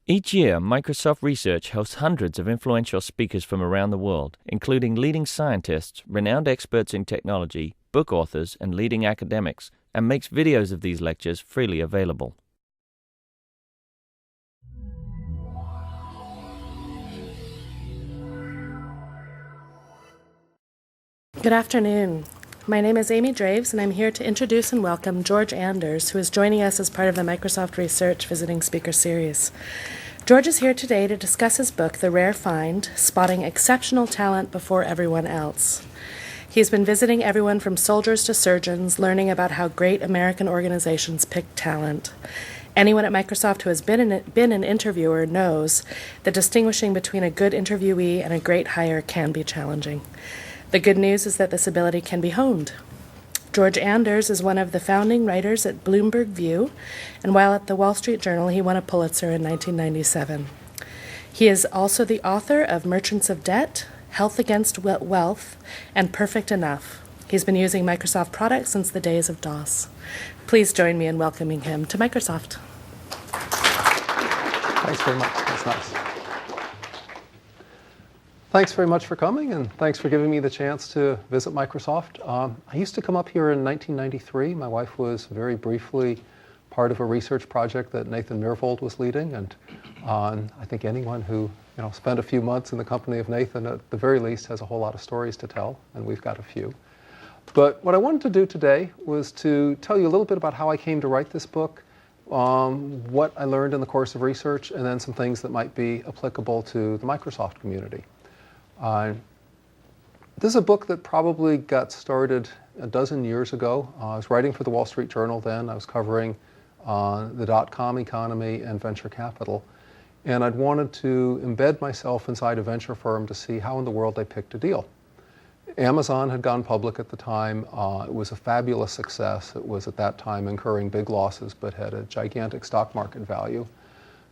Each year, Microsoft Research hosts hundreds of influential speakers from around the world, including leading scientists, renowned experts in technology, book authors, and leading academics, and makes videos of these lectures freely available. Good afternoon. My name is Amy Draves, and I'm here to introduce and welcome George Anders, who is joining us as part of the Microsoft Research Visiting Speaker Series. George is here today to discuss his book, The Rare Find, Spotting Exceptional Talent Before Everyone Else. He's been visiting everyone from soldiers to surgeons, learning about how great American organizations pick talent. Anyone at Microsoft who has been an interviewer knows that distinguishing between a good interviewee and a great hire can be challenging. The good news is that this ability can be honed. George Anders is one of the founding writers at Bloomberg View, and while at the Wall Street Journal, he won a Pulitzer in 1997. He is also the author of Merchants of Debt, Health Against Wealth, and Perfect Enough. He's been using Microsoft products since the days of DOS. Please join me in welcoming him to Microsoft. Thanks very much. That's nice. Thanks very much for coming, and thanks for giving me the chance to visit Microsoft. I used to come up here in 1993. My wife was very briefly part of a research project that Nathan Myhrvold was leading, and I think anyone who spent a few months in the company of Nathan, at the very least, has a whole lot of stories to tell, and we've got a few. But what I wanted to do today was to tell you a little bit about how I came to write this book, what I learned in the course of research, and then some things that might be applicable to the Microsoft community. This is a book that probably got started a dozen years ago. I was writing for the Wall Street Journal then. I was covering the dot-com economy and venture capital. And I'd wanted to embed myself inside a venture firm to see how in the world they picked a deal. Amazon had gone public at the time. It was a fabulous success. It was at that time incurring big losses, but had a gigantic stock market value.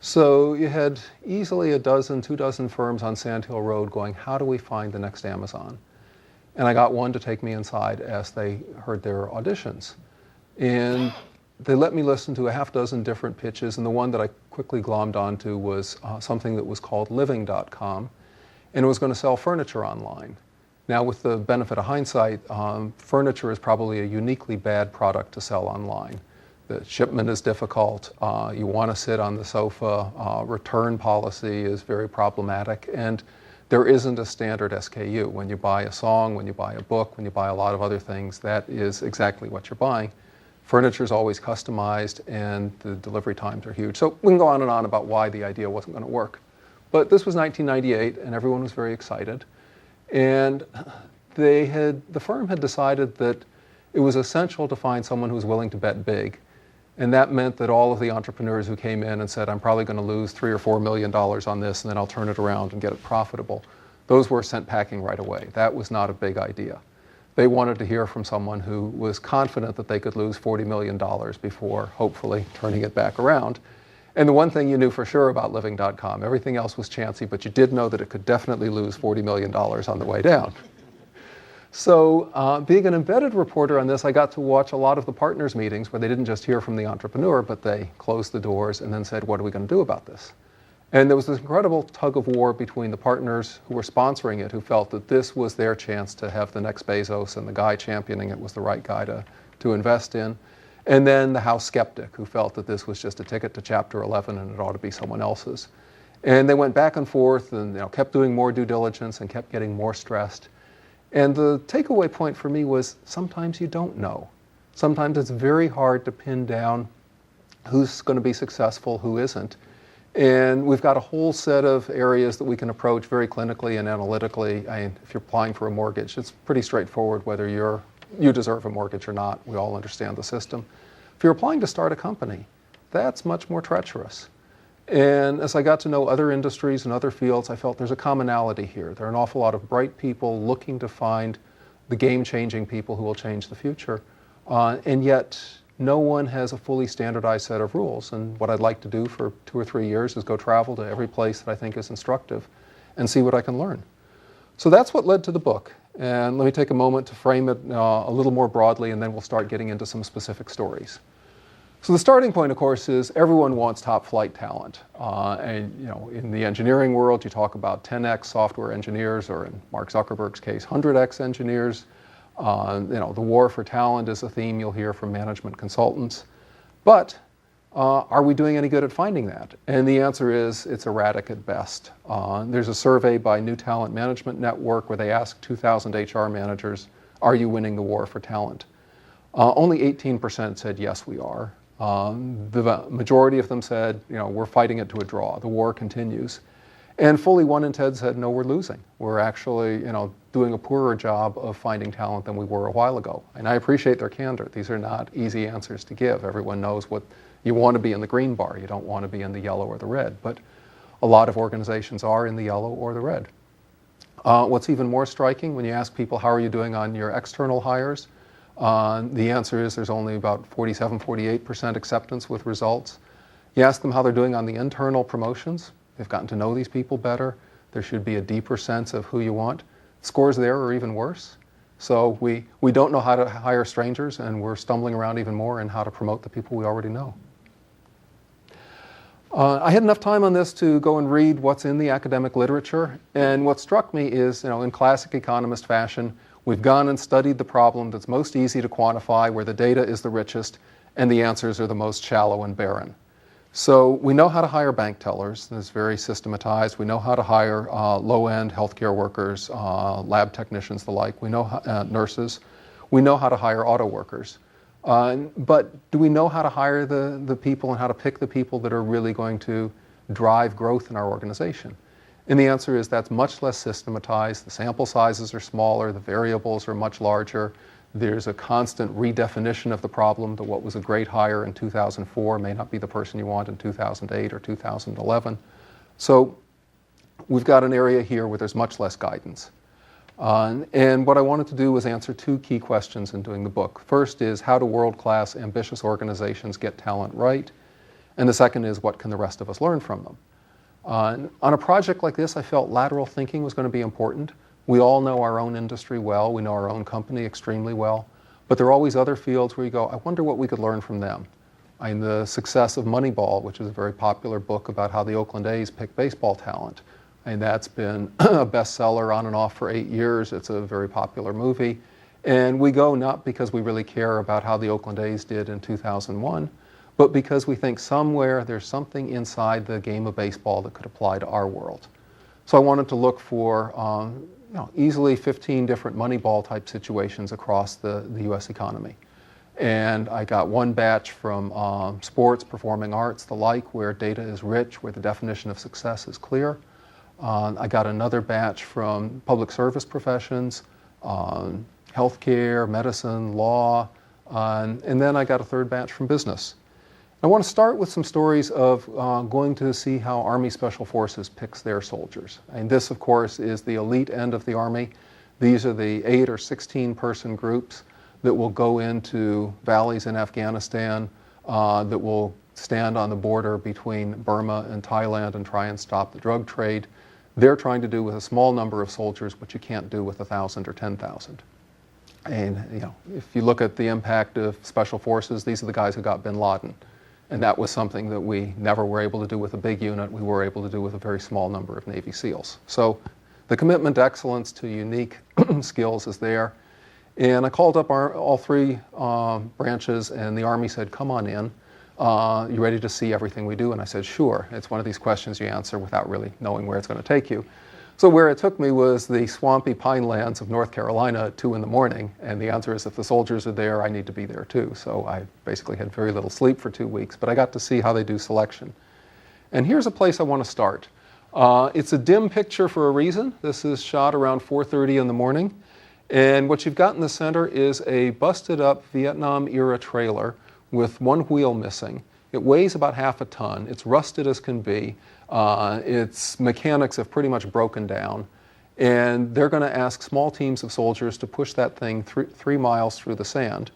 So you had easily a dozen, 2 dozen firms on Sand Hill Road going, how do we find the next Amazon? And I got one to take me inside as they heard their auditions. And they let me listen to a half-dozen different pitches, and the one that I quickly glommed onto was something that was called living.com, and it was going to sell furniture online. Now, with the benefit of hindsight, furniture is probably a uniquely bad product to sell online. The shipment is difficult. You want to sit on the sofa. Return policy is very problematic. And there isn't a standard SKU. When you buy a song, when you buy a book, when you buy a lot of other things, that is exactly what you're buying. Furniture is always customized, and the delivery times are huge. So we can go on and on about why the idea wasn't going to work. But this was 1998, and everyone was very excited. And the firm had decided that it was essential to find someone who was willing to bet big. And that meant that all of the entrepreneurs who came in and said, I'm probably going to lose $3 or $4 million on this, and then I'll turn it around and get it profitable, those were sent packing right away. That was not a big idea. They wanted to hear from someone who was confident that they could lose $40 million before hopefully turning it back around. And the one thing you knew for sure about living.com, everything else was chancy, but you did know that it could definitely lose $40 million on the way down. So being an embedded reporter on this, I got to watch a lot of the partners' meetings where they didn't just hear from the entrepreneur, but they closed the doors and then said, what are we going to do about this? And there was this incredible tug of war between the partners who were sponsoring it, who felt that this was their chance to have the next Bezos, and the guy championing it was the right guy to invest in. And then the house skeptic, who felt that this was just a ticket to Chapter 11 and it ought to be someone else's. And they went back and forth and kept doing more due diligence and kept getting more stressed. And the takeaway point for me was sometimes you don't know. Sometimes it's very hard to pin down who's going to be successful, who isn't. And we've got a whole set of areas that we can approach very clinically and analytically. If you're applying for a mortgage, it's pretty straightforward whether you deserve a mortgage or not. We all understand the system. If you're applying to start a company, that's much more treacherous. And as I got to know other industries and other fields, I felt there's a commonality here. There are an awful lot of bright people looking to find the game-changing people who will change the future. And yet, no one has a fully standardized set of rules. And what I'd like to do for 2 or 3 years is go travel to every place that I think is instructive and see what I can learn. So that's what led to the book. And let me take a moment to frame it a little more broadly, and then we'll start getting into some specific stories. So the starting point, of course, is everyone wants top flight talent. And in the engineering world, you talk about 10x software engineers, or in Mark Zuckerberg's case, 100x engineers. The war for talent is a theme you'll hear from management consultants. But are we doing any good at finding that? And the answer is it's erratic at best. There's a survey by New Talent Management Network where they asked 2,000 HR managers, are you winning the war for talent? Only 18% said yes, we are. The majority of them said, we're fighting it to a draw. The war continues. And fully 1 in 10 said, no, we're losing. We're actually, doing a poorer job of finding talent than we were a while ago. And I appreciate their candor. These are not easy answers to give. Everyone knows what you want to be in the green bar. You don't want to be in the yellow or the red. But a lot of organizations are in the yellow or the red. What's even more striking, when you ask people, how are you doing on your external hires? The answer is there's only about 47-48% acceptance with results. You ask them how they're doing on the internal promotions. They've gotten to know these people better. There should be a deeper sense of who you want. Scores there are even worse. So we don't know how to hire strangers, and we're stumbling around even more in how to promote the people we already know. I had enough time on this to go and read what's in the academic literature. And what struck me is, in classic economist fashion, we've gone and studied the problem that's most easy to quantify, where the data is the richest, and the answers are the most shallow and barren. So we know how to hire bank tellers. It's very systematized. We know how to hire low-end healthcare workers, lab technicians, the like. We know nurses. We know how to hire auto workers. But do we know how to hire the people and how to pick the people that are really going to drive growth in our organization? And the answer is that's much less systematized. The sample sizes are smaller. The variables are much larger. There's a constant redefinition of the problem, that what was a great hire in 2004 may not be the person you want in 2008 or 2011. So we've got an area here where there's much less guidance. And what I wanted to do was answer 2 key questions in doing the book. First is, how do world-class, ambitious organizations get talent right? And the second is, what can the rest of us learn from them? On a project like this, I felt lateral thinking was going to be important. We all know our own industry well. We know our own company extremely well. But there are always other fields where you go, I wonder what we could learn from them. The success of Moneyball, which is a very popular book about how the Oakland A's pick baseball talent. And that's been a bestseller on and off for 8 years. It's a very popular movie. And we go not because we really care about how the Oakland A's did in 2001, but because we think somewhere there's something inside the game of baseball that could apply to our world. So I wanted to look for easily 15 different Moneyball type situations across the US economy. And I got one batch from sports, performing arts, the like, where data is rich, where the definition of success is clear. I got another batch from public service professions, healthcare, medicine, law, and then I got a third batch from business. I want to start with some stories of going to see how Army Special Forces picks their soldiers. And this, of course, is the elite end of the Army. These are the 8 or 16 person groups that will go into valleys in Afghanistan, that will stand on the border between Burma and Thailand and try and stop the drug trade. They're trying to do with a small number of soldiers what you can't do with 1,000 or 10,000. And if you look at the impact of Special Forces, these are the guys who got bin Laden. And that was something that we never were able to do with a big unit. We were able to do with a very small number of Navy SEALs. So the commitment to excellence, to unique skills is there. And I called up all 3 branches, and the Army said, come on in. You ready to see everything we do? And I said, sure. It's one of these questions you answer without really knowing where it's going to take you. So where it took me was the swampy pine lands of North Carolina at 2 in the morning. And the answer is, if the soldiers are there, I need to be there too. So I basically had very little sleep for 2 weeks, but I got to see how they do selection. And here's a place I want to start. It's a dim picture for a reason. This is shot around 4:30 in the morning. And what you've got in the center is a busted up Vietnam era trailer with one wheel missing. It weighs about half a ton. It's rusted as can be. Its mechanics have pretty much broken down. And they're going to ask small teams of soldiers to push that thing 3 miles through the sand.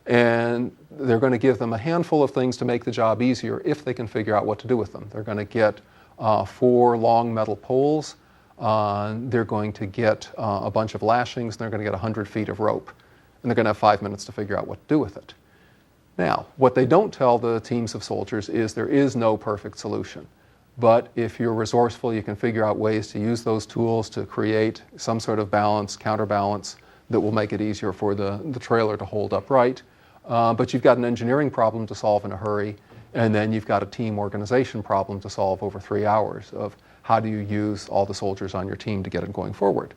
And they're going to give them a handful of things to make the job easier if they can figure out what to do with them. They're going to get 4 long metal poles. They're going to get a bunch of lashings. And they're going to get 100 feet of rope. And they're going to have 5 minutes to figure out what to do with it. Now, what they don't tell the teams of soldiers is there is no perfect solution. But if you're resourceful, you can figure out ways to use those tools to create some sort of balance, counterbalance, that will make it easier for the trailer to hold upright. But you've got an engineering problem to solve in a hurry, and then you've got a team organization problem to solve over 3 hours of how do you use all the soldiers on your team to get it going forward.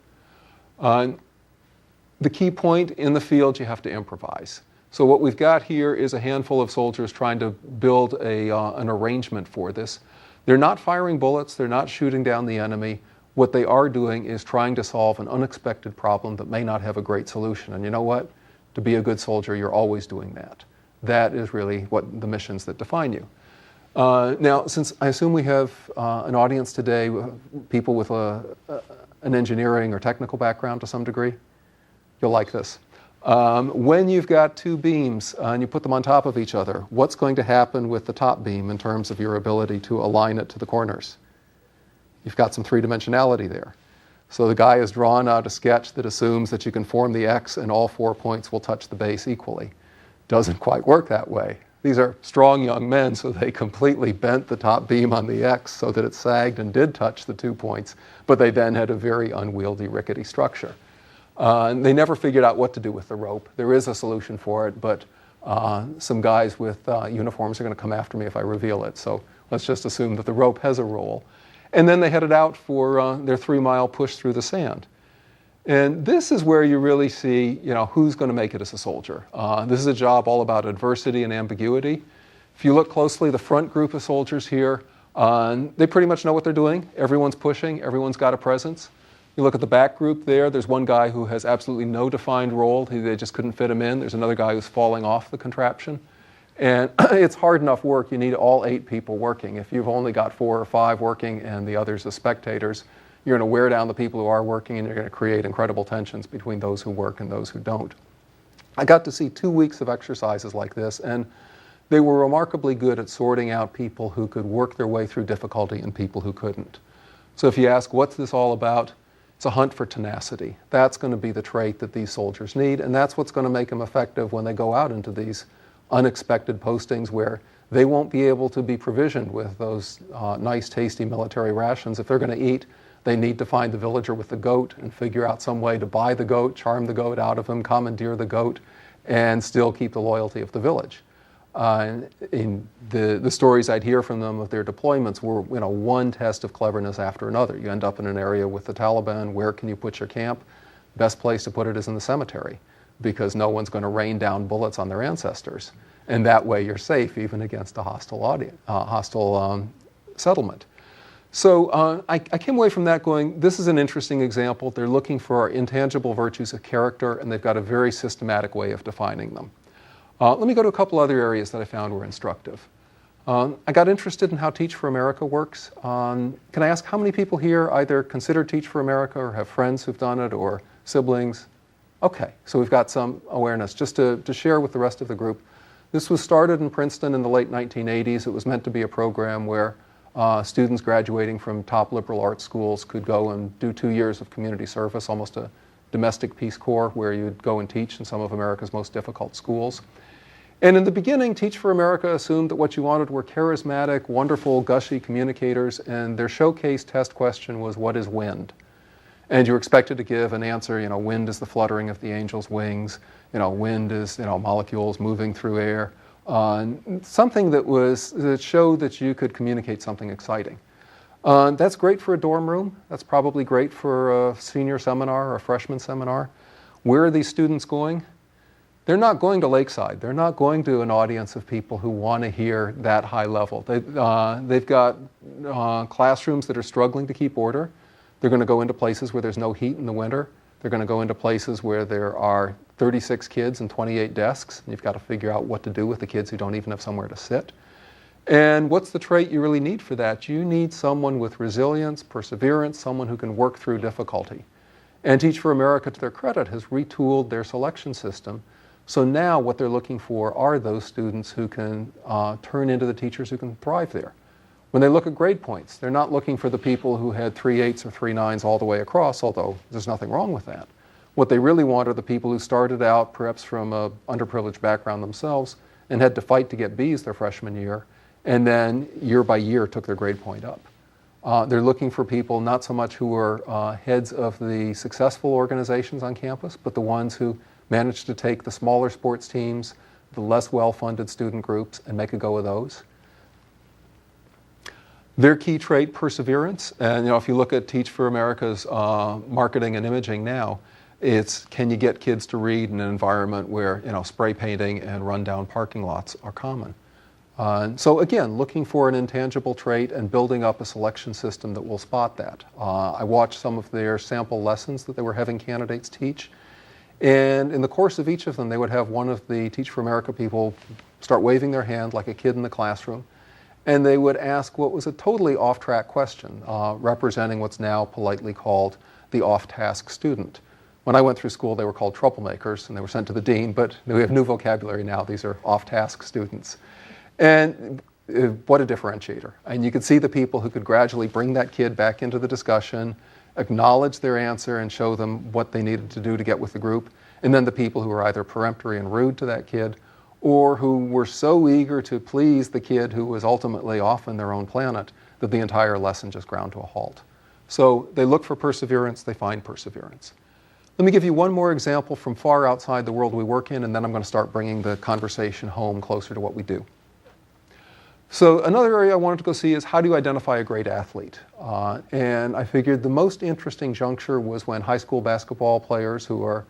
The key point in the field, you have to improvise. So what we've got here is a handful of soldiers trying to build an arrangement for this. They're not firing bullets, they're not shooting down the enemy. What they are doing is trying to solve an unexpected problem that may not have a great solution. And you know what? To be a good soldier, you're always doing that. That is really what the missions that define you. Now, since I assume we have an audience today, people with an engineering or technical background to some degree, you'll like this. When you've got two beams and you put them on top of each other, what's going to happen with the top beam in terms of your ability to align it to the corners? You've got some three-dimensionality there. So the guy has drawn out a sketch that assumes that you can form the X and all 4 points will touch the base equally. Doesn't quite work that way. These are strong young men, so they completely bent the top beam on the X so that it sagged and did touch the 2 points, but they then had a very unwieldy, rickety structure. And they never figured out what to do with the rope. There is a solution for it, but some guys with uniforms are going to come after me if I reveal it. So let's just assume that the rope has a role. And then they headed out for their 3-mile push through the sand. And this is where you really see, who's going to make it as a soldier. This is a job all about adversity and ambiguity. If you look closely, the front group of soldiers here, they pretty much know what they're doing. Everyone's pushing. Everyone's got a presence. You look at the back group there, there's one guy who has absolutely no defined role. They just couldn't fit him in. There's another guy who's falling off the contraption. And it's hard enough work. You need all 8 people working. If you've only got 4 or 5 working and the others the spectators, you're going to wear down the people who are working, and you're going to create incredible tensions between those who work and those who don't. I got to see 2 weeks of exercises like this, and they were remarkably good at sorting out people who could work their way through difficulty and people who couldn't. So if you ask, what's this all about? It's a hunt for tenacity. That's going to be the trait that these soldiers need, and that's what's going to make them effective when they go out into these unexpected postings where they won't be able to be provisioned with those nice, tasty military rations. If they're going to eat, they need to find the villager with the goat and figure out some way to buy the goat, charm the goat out of him, commandeer the goat, and still keep the loyalty of the village. In the stories I'd hear from them of their deployments were, one test of cleverness after another. You end up in an area with the Taliban. Where can you put your camp? Best place to put it is in the cemetery, because no one's going to rain down bullets on their ancestors. And that way you're safe even against a hostile settlement. So I came away from that going, this is an interesting example. They're looking for intangible virtues of character, and they've got a very systematic way of defining them. Let me go to a couple other areas that I found were instructive. I got interested in how Teach for America works. Can I ask how many people here either consider Teach for America or have friends who've done it or siblings? Okay, so we've got some awareness. Just to share with the rest of the group, this was started in Princeton in the late 1980s. It was meant to be a program where students graduating from top liberal arts schools could go and do 2 years of community service, almost a domestic Peace Corps, where you'd go and teach in some of America's most difficult schools. And in the beginning, Teach for America assumed that what you wanted were charismatic, wonderful, gushy communicators, and their showcase test question was, what is wind? And you were expected to give an answer, wind is the fluttering of the angel's wings, wind is, molecules moving through air. Something that showed that you could communicate something exciting. That's great for a dorm room. That's probably great for a senior seminar or a freshman seminar. Where are these students going? They're not going to Lakeside. They're not going to an audience of people who want to hear that high level. They've got classrooms that are struggling to keep order. They're going to go into places where there's no heat in the winter. They're going to go into places where there are 36 kids and 28 desks. And you've got to figure out what to do with the kids who don't even have somewhere to sit. And what's the trait you really need for that? You need someone with resilience, perseverance, someone who can work through difficulty. And Teach for America, to their credit, has retooled their selection system. So now what they're looking for are those students who can turn into the teachers who can thrive there. When they look at grade points, they're not looking for the people who had 3 8s or 3 9s all the way across, although there's nothing wrong with that. What they really want are the people who started out perhaps from an underprivileged background themselves and had to fight to get Bs their freshman year, and then year by year took their grade point up. They're looking for people not so much who are heads of the successful organizations on campus, but the ones who managed to take the smaller sports teams, the less well-funded student groups, and make a go of those. Their key trait, perseverance, and if you look at Teach for America's marketing and imaging now, it's can you get kids to read in an environment where spray painting and run-down parking lots are common. So again, looking for an intangible trait and building up a selection system that will spot that. I watched some of their sample lessons that they were having candidates teach, and in the course of each of them, they would have one of the Teach for America people start waving their hand like a kid in the classroom, and they would ask what was a totally off-track question, representing what's now politely called the off-task student. When I went through school, they were called troublemakers, and they were sent to the dean, but we have new vocabulary now. These are off-task students. And what a differentiator. And you could see the people who could gradually bring that kid back into the discussion, acknowledge their answer, and show them what they needed to do to get with the group. And then the people who were either peremptory and rude to that kid, or who were so eager to please the kid who was ultimately off on their own planet that the entire lesson just ground to a halt. So they look for perseverance, they find perseverance. Let me give you one more example from far outside the world we work in, and then I'm going to start bringing the conversation home closer to what we do. So another area I wanted to go see is how do you identify a great athlete? And I figured the most interesting juncture was when high school basketball players who are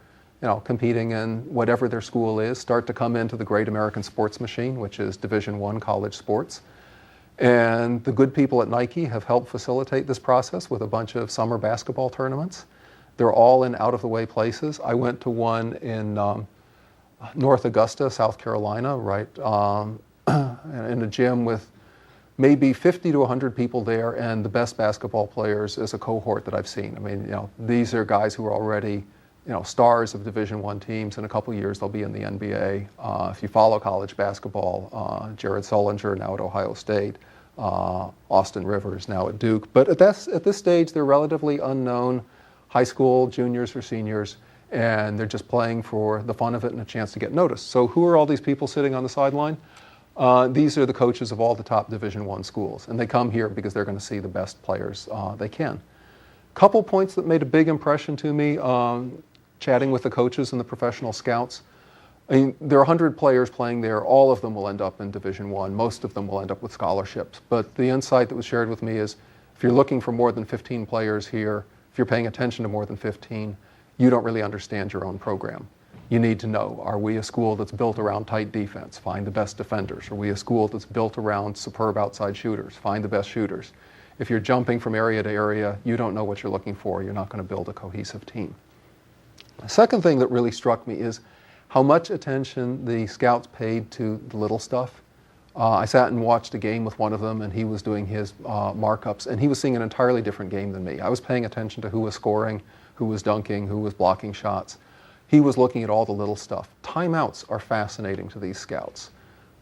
competing in whatever their school is, start to come into the great American sports machine, which is Division I college sports. And the good people at Nike have helped facilitate this process with a bunch of summer basketball tournaments. They're all in out-of-the-way places. I went to one in North Augusta, South Carolina, right, in a gym with maybe 50 to 100 people there, and the best basketball players is a cohort that I've seen. I mean, these are guys who are already stars of Division I teams. In a couple years, they'll be in the NBA. If you follow college basketball, Jared Sullinger, now at Ohio State, Austin Rivers, now at Duke. But at this stage, they're relatively unknown high school juniors or seniors, and they're just playing for the fun of it and a chance to get noticed. So who are all these people sitting on the sideline? These are the coaches of all the top Division I schools, and they come here because they're going to see the best players they can. Couple points that made a big impression to me, chatting with the coaches and the professional scouts. I mean, there are 100 players playing there. All of them will end up in Division I. Most of them will end up with scholarships. But the insight that was shared with me is if you're looking for more than 15 players here, if you're paying attention to more than 15, you don't really understand your own program. You need to know, are we a school that's built around tight defense? Find the best defenders. Are we a school that's built around superb outside shooters? Find the best shooters. If you're jumping from area to area, you don't know what you're looking for. You're not going to build a cohesive team. The second thing that really struck me is how much attention the scouts paid to the little stuff. I sat and watched a game with one of them, and he was doing his markups, and he was seeing an entirely different game than me. I was paying attention to who was scoring, who was dunking, who was blocking shots. He was looking at all the little stuff. Timeouts are fascinating to these scouts.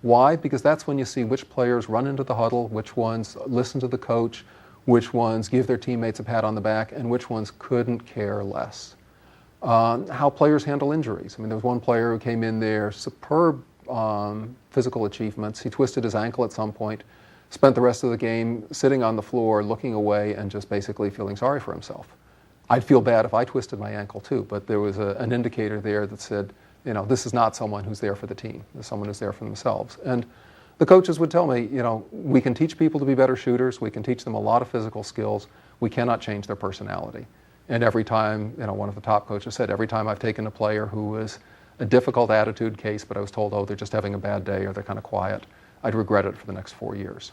Why? Because that's when you see which players run into the huddle, which ones listen to the coach, which ones give their teammates a pat on the back, and which ones couldn't care less. How players handle injuries. I mean, there was one player who came in there, superb physical achievements. He twisted his ankle at some point, spent the rest of the game sitting on the floor, looking away, and just basically feeling sorry for himself. I'd feel bad if I twisted my ankle too, but there was an indicator there that said, this is not someone who's there for the team. This is someone who's there for themselves. And the coaches would tell me, we can teach people to be better shooters. We can teach them a lot of physical skills. We cannot change their personality. And every time, one of the top coaches said, every time I've taken a player who was a difficult attitude case, but I was told, they're just having a bad day or they're kind of quiet, I'd regret it for the next 4 years.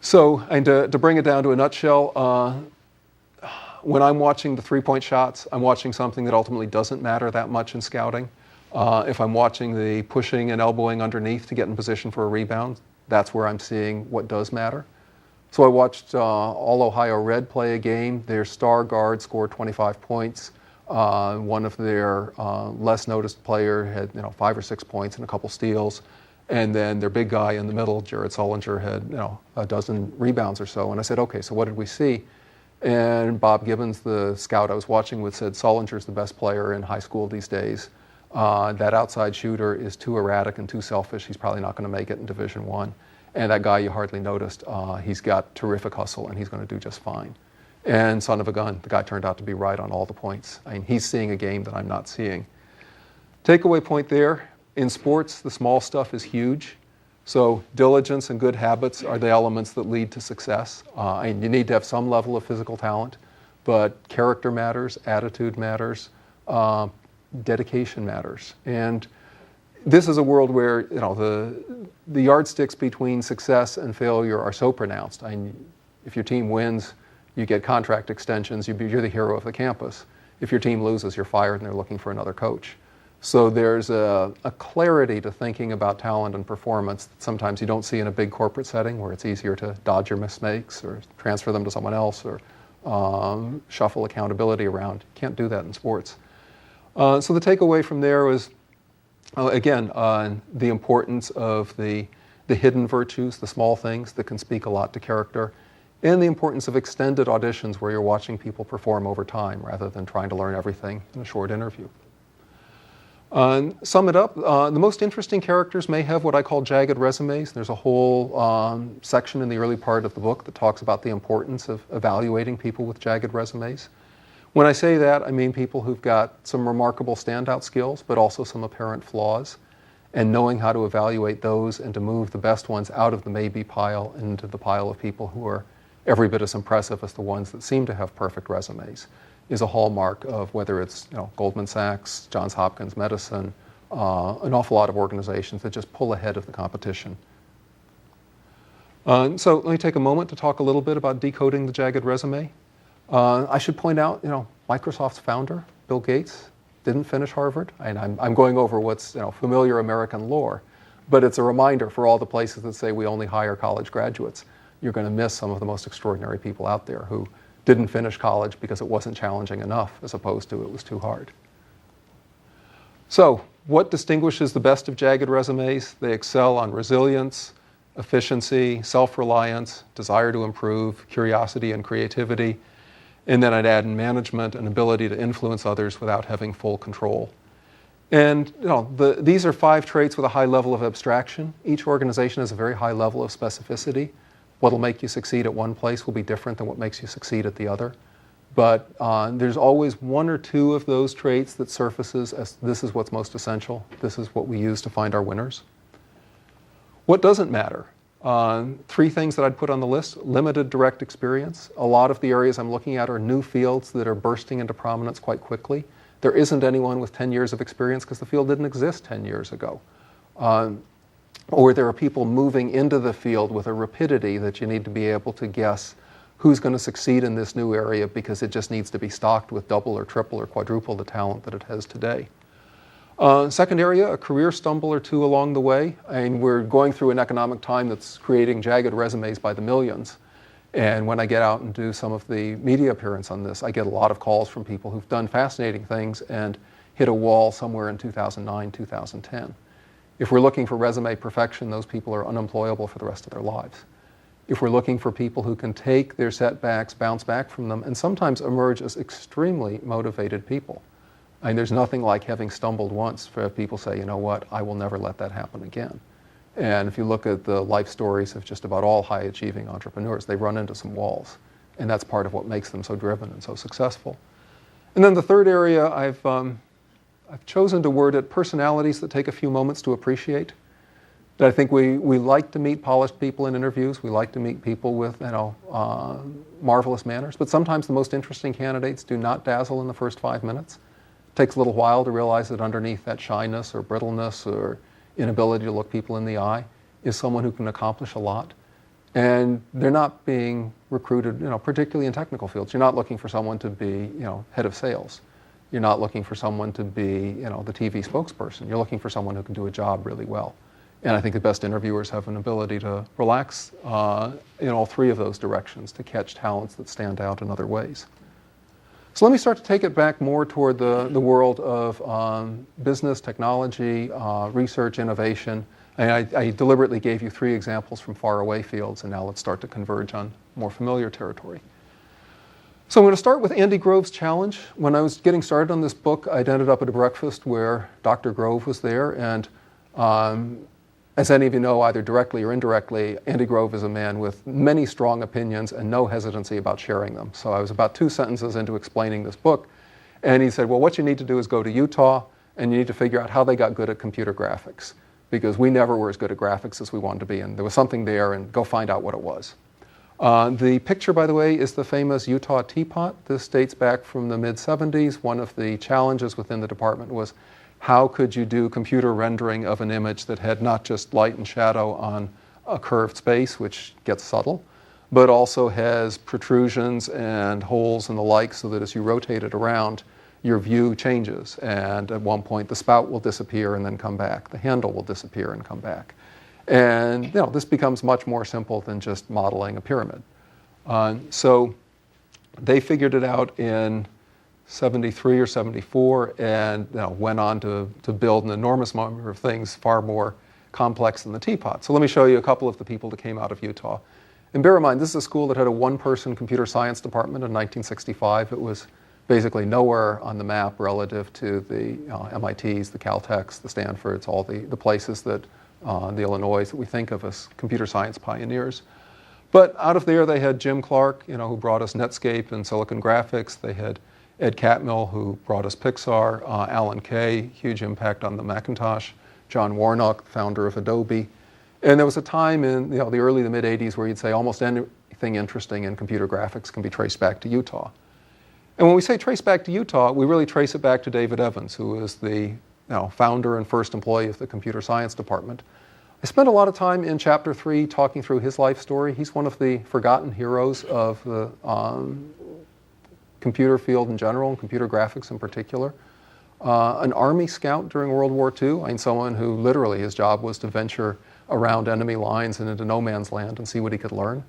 So, and to bring it down to a nutshell, when I'm watching the three-point shots, I'm watching something that ultimately doesn't matter that much in scouting. If I'm watching the pushing and elbowing underneath to get in position for a rebound, that's where I'm seeing what does matter. So I watched All Ohio Red play a game. Their star guard scored 25 points. One of their less noticed player had 5 or 6 points and a couple steals. And then their big guy in the middle, Jared Sullinger, had a dozen rebounds or so. And I said, okay, so what did we see? And Bob Gibbons, the scout I was watching with, said Sullinger's the best player in high school these days. That outside shooter is too erratic and too selfish. He's probably not going to make it in Division I. And that guy you hardly noticed, he's got terrific hustle and he's going to do just fine. And son of a gun, the guy turned out to be right on all the points. I mean, he's seeing a game that I'm not seeing. Takeaway point there, in sports, the small stuff is huge. So diligence and good habits are the elements that lead to success. And you need to have some level of physical talent, but character matters, attitude matters, dedication matters. And this is a world where the yardsticks between success and failure are so pronounced. I mean, if your team wins, you get contract extensions, you're the hero of the campus. If your team loses, you're fired and they're looking for another coach. So there's a clarity to thinking about talent and performance that sometimes you don't see in a big corporate setting where it's easier to dodge your mistakes or transfer them to someone else or shuffle accountability around. You can't do that in sports. So the takeaway from there was, again, the importance of the hidden virtues, the small things that can speak a lot to character, and the importance of extended auditions where you're watching people perform over time rather than trying to learn everything in a short interview. Sum it up, the most interesting characters may have what I call jagged resumes. There's a whole section in the early part of the book that talks about the importance of evaluating people with jagged resumes. When I say that, I mean people who've got some remarkable standout skills, but also some apparent flaws, and knowing how to evaluate those and to move the best ones out of the maybe pile into the pile of people who are every bit as impressive as the ones that seem to have perfect resumes is a hallmark of whether it's Goldman Sachs, Johns Hopkins Medicine, an awful lot of organizations that just pull ahead of the competition. So let me take a moment to talk a little bit about decoding the jagged resume. I should point out, Microsoft's founder, Bill Gates, didn't finish Harvard. I'm going over what's familiar American lore, but it's a reminder for all the places that say we only hire college graduates. You're going to miss some of the most extraordinary people out there who didn't finish college because it wasn't challenging enough as opposed to it was too hard. So what distinguishes the best of jagged resumes? They excel on resilience, efficiency, self-reliance, desire to improve, curiosity and creativity, and then I'd add in management and ability to influence others without having full control. And these are 5 traits with a high level of abstraction. Each organization has a very high level of specificity. What'll make you succeed at one place will be different than what makes you succeed at the other. But there's always 1 or 2 of those traits that surfaces as this is what's most essential. This is what we use to find our winners. What doesn't matter? 3 things that I'd put on the list. Limited direct experience. A lot of the areas I'm looking at are new fields that are bursting into prominence quite quickly. There isn't anyone with 10 years of experience because the field didn't exist 10 years ago. Or there are people moving into the field with a rapidity that you need to be able to guess who's going to succeed in this new area because it just needs to be stocked with double or triple or quadruple the talent that it has today. Second area, a career stumble or 2 along the way. We're going through an economic time that's creating jagged resumes by the millions. And when I get out and do some of the media appearance on this, I get a lot of calls from people who've done fascinating things and hit a wall somewhere in 2009, 2010. If we're looking for resume perfection, those people are unemployable for the rest of their lives. If we're looking for people who can take their setbacks, bounce back from them, and sometimes emerge as extremely motivated people. There's nothing like having stumbled once for people say, you know what, I will never let that happen again. And if you look at the life stories of just about all high-achieving entrepreneurs, they run into some walls. And that's part of what makes them so driven and so successful. And then the third area, I've chosen to word it personalities that take a few moments to appreciate. I think we like to meet polished people in interviews. We like to meet people with marvelous manners. But sometimes the most interesting candidates do not dazzle in the first 5 minutes. It takes a little while to realize that underneath that shyness or brittleness or inability to look people in the eye is someone who can accomplish a lot. And they're not being recruited, particularly in technical fields. You're not looking for someone to be, head of sales. You're not looking for someone to be, the TV spokesperson. You're looking for someone who can do a job really well. And I think the best interviewers have an ability to relax in all 3 of those directions to catch talents that stand out in other ways. So let me start to take it back more toward the world of business, technology, research, innovation. I deliberately gave you 3 examples from faraway fields, and now let's start to converge on more familiar territory. So I'm going to start with Andy Grove's challenge. When I was getting started on this book, I'd ended up at a breakfast where Dr. Grove was there, and as any of you know, either directly or indirectly, Andy Grove is a man with many strong opinions and no hesitancy about sharing them. So I was about 2 sentences into explaining this book, and he said, well, what you need to do is go to Utah, and you need to figure out how they got good at computer graphics, because we never were as good at graphics as we wanted to be, and there was something there, and go find out what it was. The picture, by the way, is the famous Utah teapot. This dates back from the mid-70s. One of the challenges within the department was how could you do computer rendering of an image that had not just light and shadow on a curved space, which gets subtle, but also has protrusions and holes and the like, so that as you rotate it around, your view changes. And at one point, the spout will disappear and then come back. The handle will disappear and come back. And this becomes much more simple than just modeling a pyramid. So they figured it out in 73 or 74 and went on to build an enormous number of things far more complex than the teapot. So let me show you a couple of the people that came out of Utah. And bear in mind, this is a school that had a 1-person computer science department in 1965. It was basically nowhere on the map relative to the MITs, the Caltechs, the Stanfords, all the places that the Illinois that we think of as computer science pioneers. But out of there, they had Jim Clark, who brought us Netscape and Silicon Graphics. They had Ed Catmull, who brought us Pixar. Alan Kay, huge impact on the Macintosh. John Warnock, founder of Adobe. And there was a time in the early to mid 80s where you'd say almost anything interesting in computer graphics can be traced back to Utah. And when we say trace back to Utah, we really trace it back to David Evans, who is the founder and first employee of the computer science department. I spent a lot of time in chapter 3 talking through his life story. He's one of the forgotten heroes of the computer field in general, and computer graphics in particular. An Army scout during World War II, someone who literally his job was to venture around enemy lines and into no man's land and see what he could learn.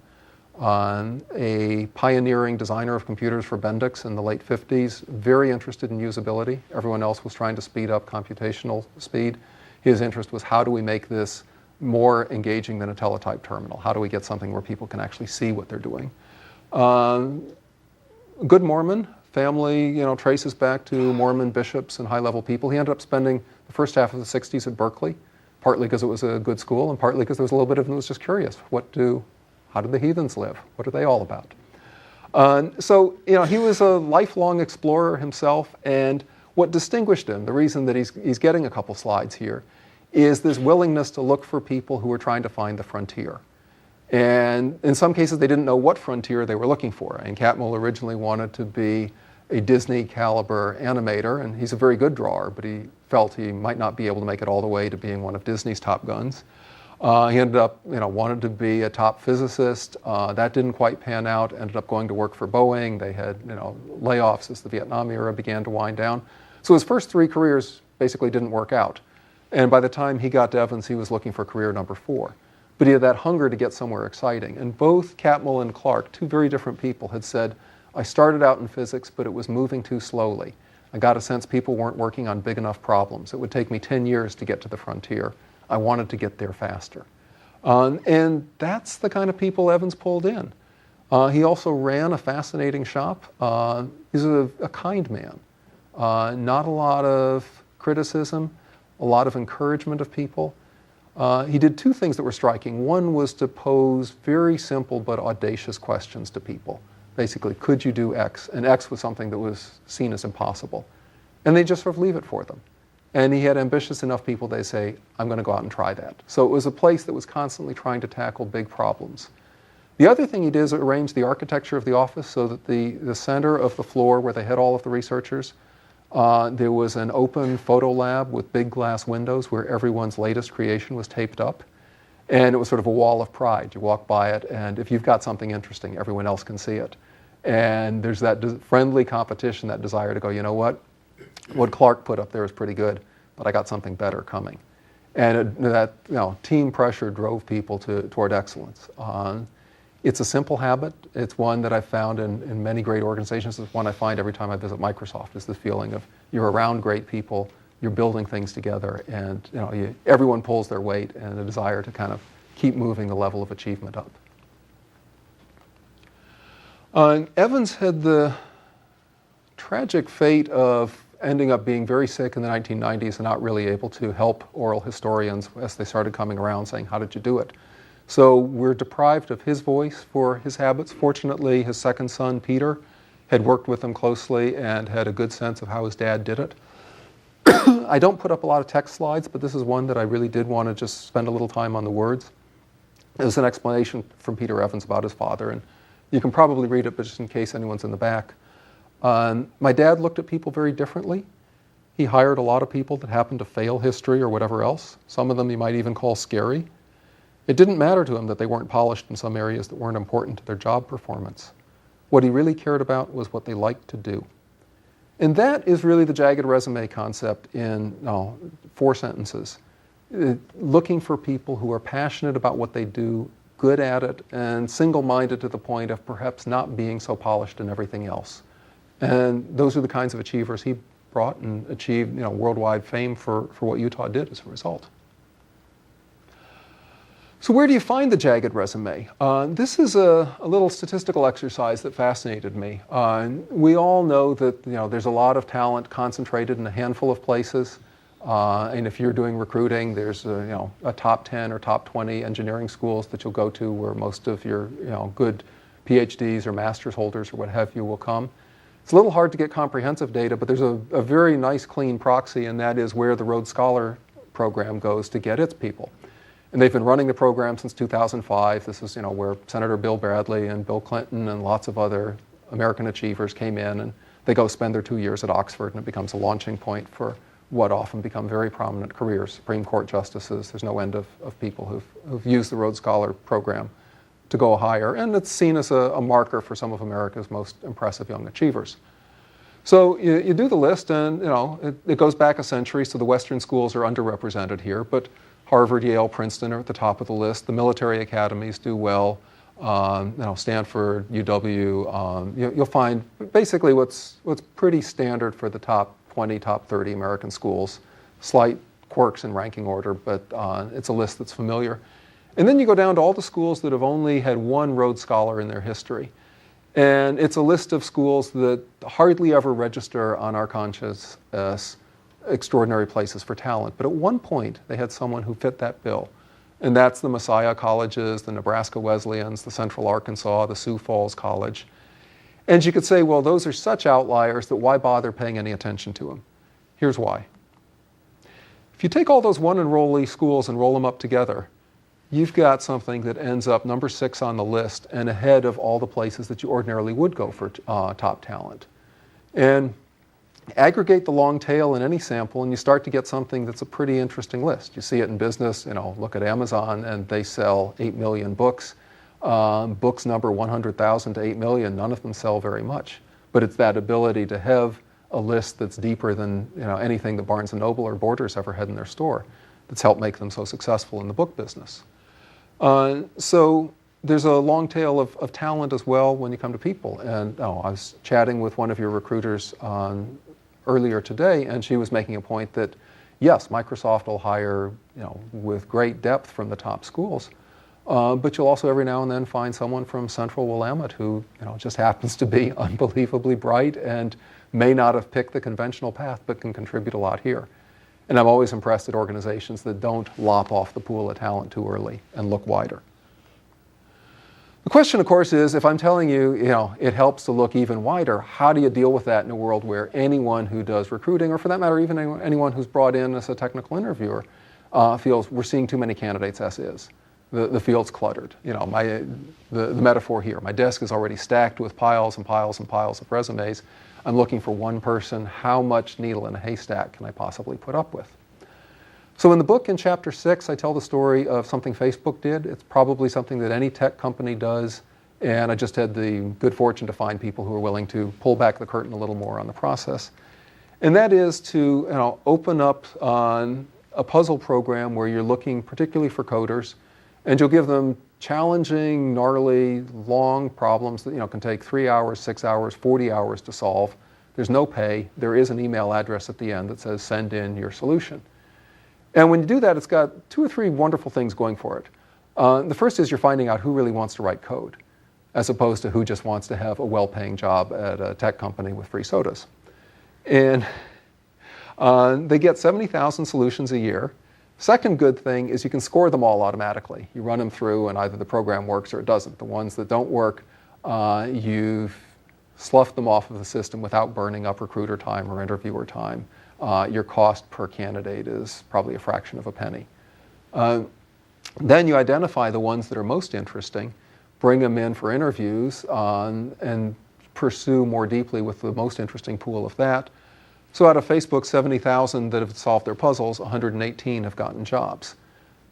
A pioneering designer of computers for Bendix in the late 50s, very interested in usability. Everyone else was trying to speed up computational speed. His interest was, how do we make this more engaging than a teletype terminal? How do we get something where people can actually see what they're doing? Good Mormon, family traces back to Mormon bishops and high-level people. He ended up spending the first half of the 60s at Berkeley, partly because it was a good school and partly because there was a little bit of him who was just curious. How do the heathens live? What are they all about? So he was a lifelong explorer himself, and what distinguished him, the reason that he's getting a couple slides here, is this willingness to look for people who were trying to find the frontier. And in some cases, they didn't know what frontier they were looking for. And Catmull originally wanted to be a Disney caliber animator, and he's a very good drawer, but he felt he might not be able to make it all the way to being one of Disney's top guns. He ended up, wanted to be a top physicist. That didn't quite pan out. Ended up going to work for Boeing. They had, layoffs as the Vietnam era began to wind down. So his first 3 careers basically didn't work out. And by the time he got to Evans, he was looking for career number 4. But he had that hunger to get somewhere exciting. And both Catmull and Clark, 2 very different people, had said, I started out in physics, but it was moving too slowly. I got a sense people weren't working on big enough problems. It would take me 10 years to get to the frontier. I wanted to get there faster. And that's the kind of people Evans pulled in. He also ran a fascinating shop. He's a kind man. Not a lot of criticism, a lot of encouragement of people. He did 2 things that were striking. One was to pose very simple but audacious questions to people. Basically, could you do X? And X was something that was seen as impossible. And they just sort of leave it for them. And he had ambitious enough people, they say, I'm going to go out and try that. So it was a place that was constantly trying to tackle big problems. The other thing he did is arrange the architecture of the office so that the center of the floor where they had all of the researchers, there was an open photo lab with big glass windows where everyone's latest creation was taped up. And it was sort of a wall of pride. You walk by it, and if you've got something interesting, everyone else can see it. And there's that friendly competition, that desire to go, you know what Clark put up there is pretty good, but I got something better coming. And that team pressure drove people toward excellence. It's a simple habit. It's one that I've found in many great organizations. It's one I find every time I visit Microsoft, is this feeling of you're around great people, you're building things together, and everyone pulls their weight, and a desire to kind of keep moving the level of achievement up. Evans had the tragic fate of ending up being very sick in the 1990s and not really able to help oral historians as they started coming around saying, how did you do it? So we're deprived of his voice for his habits. Fortunately, his second son, Peter, had worked with him closely and had a good sense of how his dad did it. I don't put up a lot of text slides, but this is one that I really did want to just spend a little time on the words. It was an explanation from Peter Evans about his father, and you can probably read it, but just in case anyone's in the back. My dad looked at people very differently. He hired a lot of people that happened to fail history or whatever else. Some of them you might even call scary. It didn't matter to him that they weren't polished in some areas that weren't important to their job performance. What he really cared about was what they liked to do. And that is really the jagged resume concept in 4 sentences. Looking for people who are passionate about what they do, good at it, and single-minded to the point of perhaps not being so polished in everything else. And those are the kinds of achievers he brought and achieved worldwide fame for what Utah did as a result. So where do you find the jagged resume? This is a little statistical exercise that fascinated me. We all know that there's a lot of talent concentrated in a handful of places. And if you're doing recruiting, there's a top 10 or top 20 engineering schools that you'll go to where most of your good PhDs or master's holders or what have you will come. It's a little hard to get comprehensive data, but there's a very nice clean proxy, and that is where the Rhodes Scholar program goes to get its people. And they've been running the program since 2005. This is where Senator Bill Bradley and Bill Clinton and lots of other American achievers came in, and they go spend their 2 years at Oxford, and it becomes a launching point for what often become very prominent careers. Supreme Court justices, there's no end of people who've used the Rhodes Scholar program to go higher, and it's seen as a marker for some of America's most impressive young achievers. So you do the list, and it goes back a century, so the Western schools are underrepresented here, but Harvard, Yale, Princeton are at the top of the list. The military academies do well. Stanford, UW. You'll find basically what's pretty standard for the top 20, top 30 American schools. Slight quirks in ranking order, but it's a list that's familiar. And then you go down to all the schools that have only had one Rhodes Scholar in their history. And it's a list of schools that hardly ever register on our conscience as extraordinary places for talent. But at one point, they had someone who fit that bill. And that's the Messiah colleges, the Nebraska Wesleyans, the Central Arkansas, the Sioux Falls College. And you could say, well, those are such outliers that why bother paying any attention to them? Here's why. If you take all those one enrollee schools and roll them up together, you've got something that ends up number 6 on the list and ahead of all the places that you ordinarily would go for top talent. And aggregate the long tail in any sample and you start to get something that's a pretty interesting list. You see it in business, look at Amazon and they sell 8 million books. Books number 100,000 to 8 million, none of them sell very much. But it's that ability to have a list that's deeper than anything that Barnes & Noble or Borders ever had in their store that's helped make them so successful in the book business. So there's a long tail of talent as well when you come to people. And I was chatting with one of your recruiters earlier today, and she was making a point that, yes, Microsoft will hire with great depth from the top schools, but you'll also every now and then find someone from Central Willamette who just happens to be unbelievably bright and may not have picked the conventional path, but can contribute a lot here. And I'm always impressed at organizations that don't lop off the pool of talent too early and look wider. The question, of course, is if I'm telling you, it helps to look even wider, how do you deal with that in a world where anyone who does recruiting, or for that matter, even anyone who's brought in as a technical interviewer, feels we're seeing too many candidates as is. The field's cluttered. The metaphor here, my desk is already stacked with piles and piles and piles of resumes. I'm looking for one person. How much needle in a haystack can I possibly put up with? So in the book, in chapter 6, I tell the story of something Facebook did. It's probably something that any tech company does, and I just had the good fortune to find people who are willing to pull back the curtain a little more on the process. And that is to open up on a puzzle program where you're looking particularly for coders, and you'll give them challenging, gnarly, long problems that can take 3 hours, 6 hours, 40 hours to solve. There's no pay. There is an email address at the end that says send in your solution. And when you do that, it's got 2 or 3 wonderful things going for it. The first is you're finding out who really wants to write code. as opposed to who just wants to have a well-paying job at a tech company with free sodas. And they get 70,000 solutions a year. Second good thing is you can score them all automatically. You run them through and either the program works or it doesn't. The ones that don't work, you've sloughed them off of the system without burning up recruiter time or interviewer time. Your cost per candidate is probably a fraction of a penny. Then you identify the ones that are most interesting, bring them in for interviews, and pursue more deeply with the most interesting pool of that. So out of Facebook's 70,000 that have solved their puzzles, 118 have gotten jobs.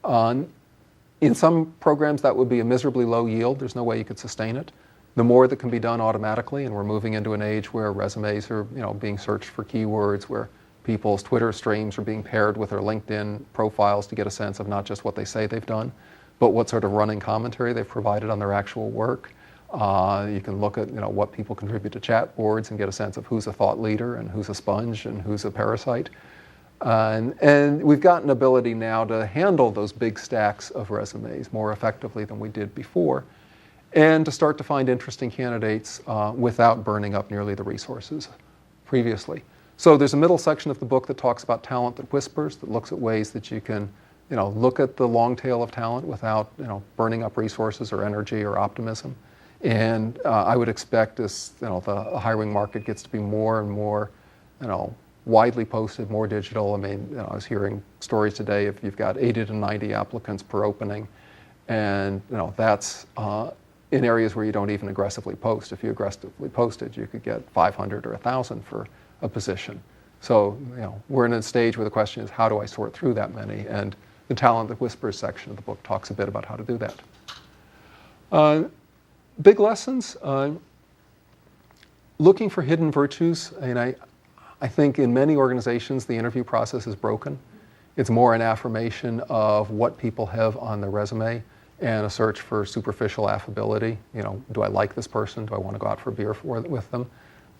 In some programs, that would be a miserably low yield. There's no way you could sustain it. The more that can be done automatically, and we're moving into an age where resumes are being searched for keywords, where people's Twitter streams are being paired with their LinkedIn profiles to get a sense of not just what they say they've done, but what sort of running commentary they've provided on their actual work. You can look at what people contribute to chat boards and get a sense of who's a thought leader and who's a sponge and who's a parasite. And we've got an ability now to handle those big stacks of resumes more effectively than we did before, and to start to find interesting candidates without burning up nearly the resources previously. So there's a middle section of the book that talks about talent that whispers, that looks at ways that you can look at the long tail of talent without burning up resources or energy or optimism. And I would expect as the hiring market gets to be more and more widely posted, more digital. I mean, I was hearing stories today if you've got 80 to 90 applicants per opening, and that's in areas where you don't even aggressively post. If you aggressively posted, you could get 500 or 1,000 for a position. So we're in a stage where the question is, how do I sort through that many? And the Talent That Whispers section of the book talks a bit about how to do that. Big lessons, looking for hidden virtues. I think in many organizations the interview process is broken. It's more an affirmation of what people have on their resume and a search for superficial affability. Do I like this person? Do I want to go out for a beer with them?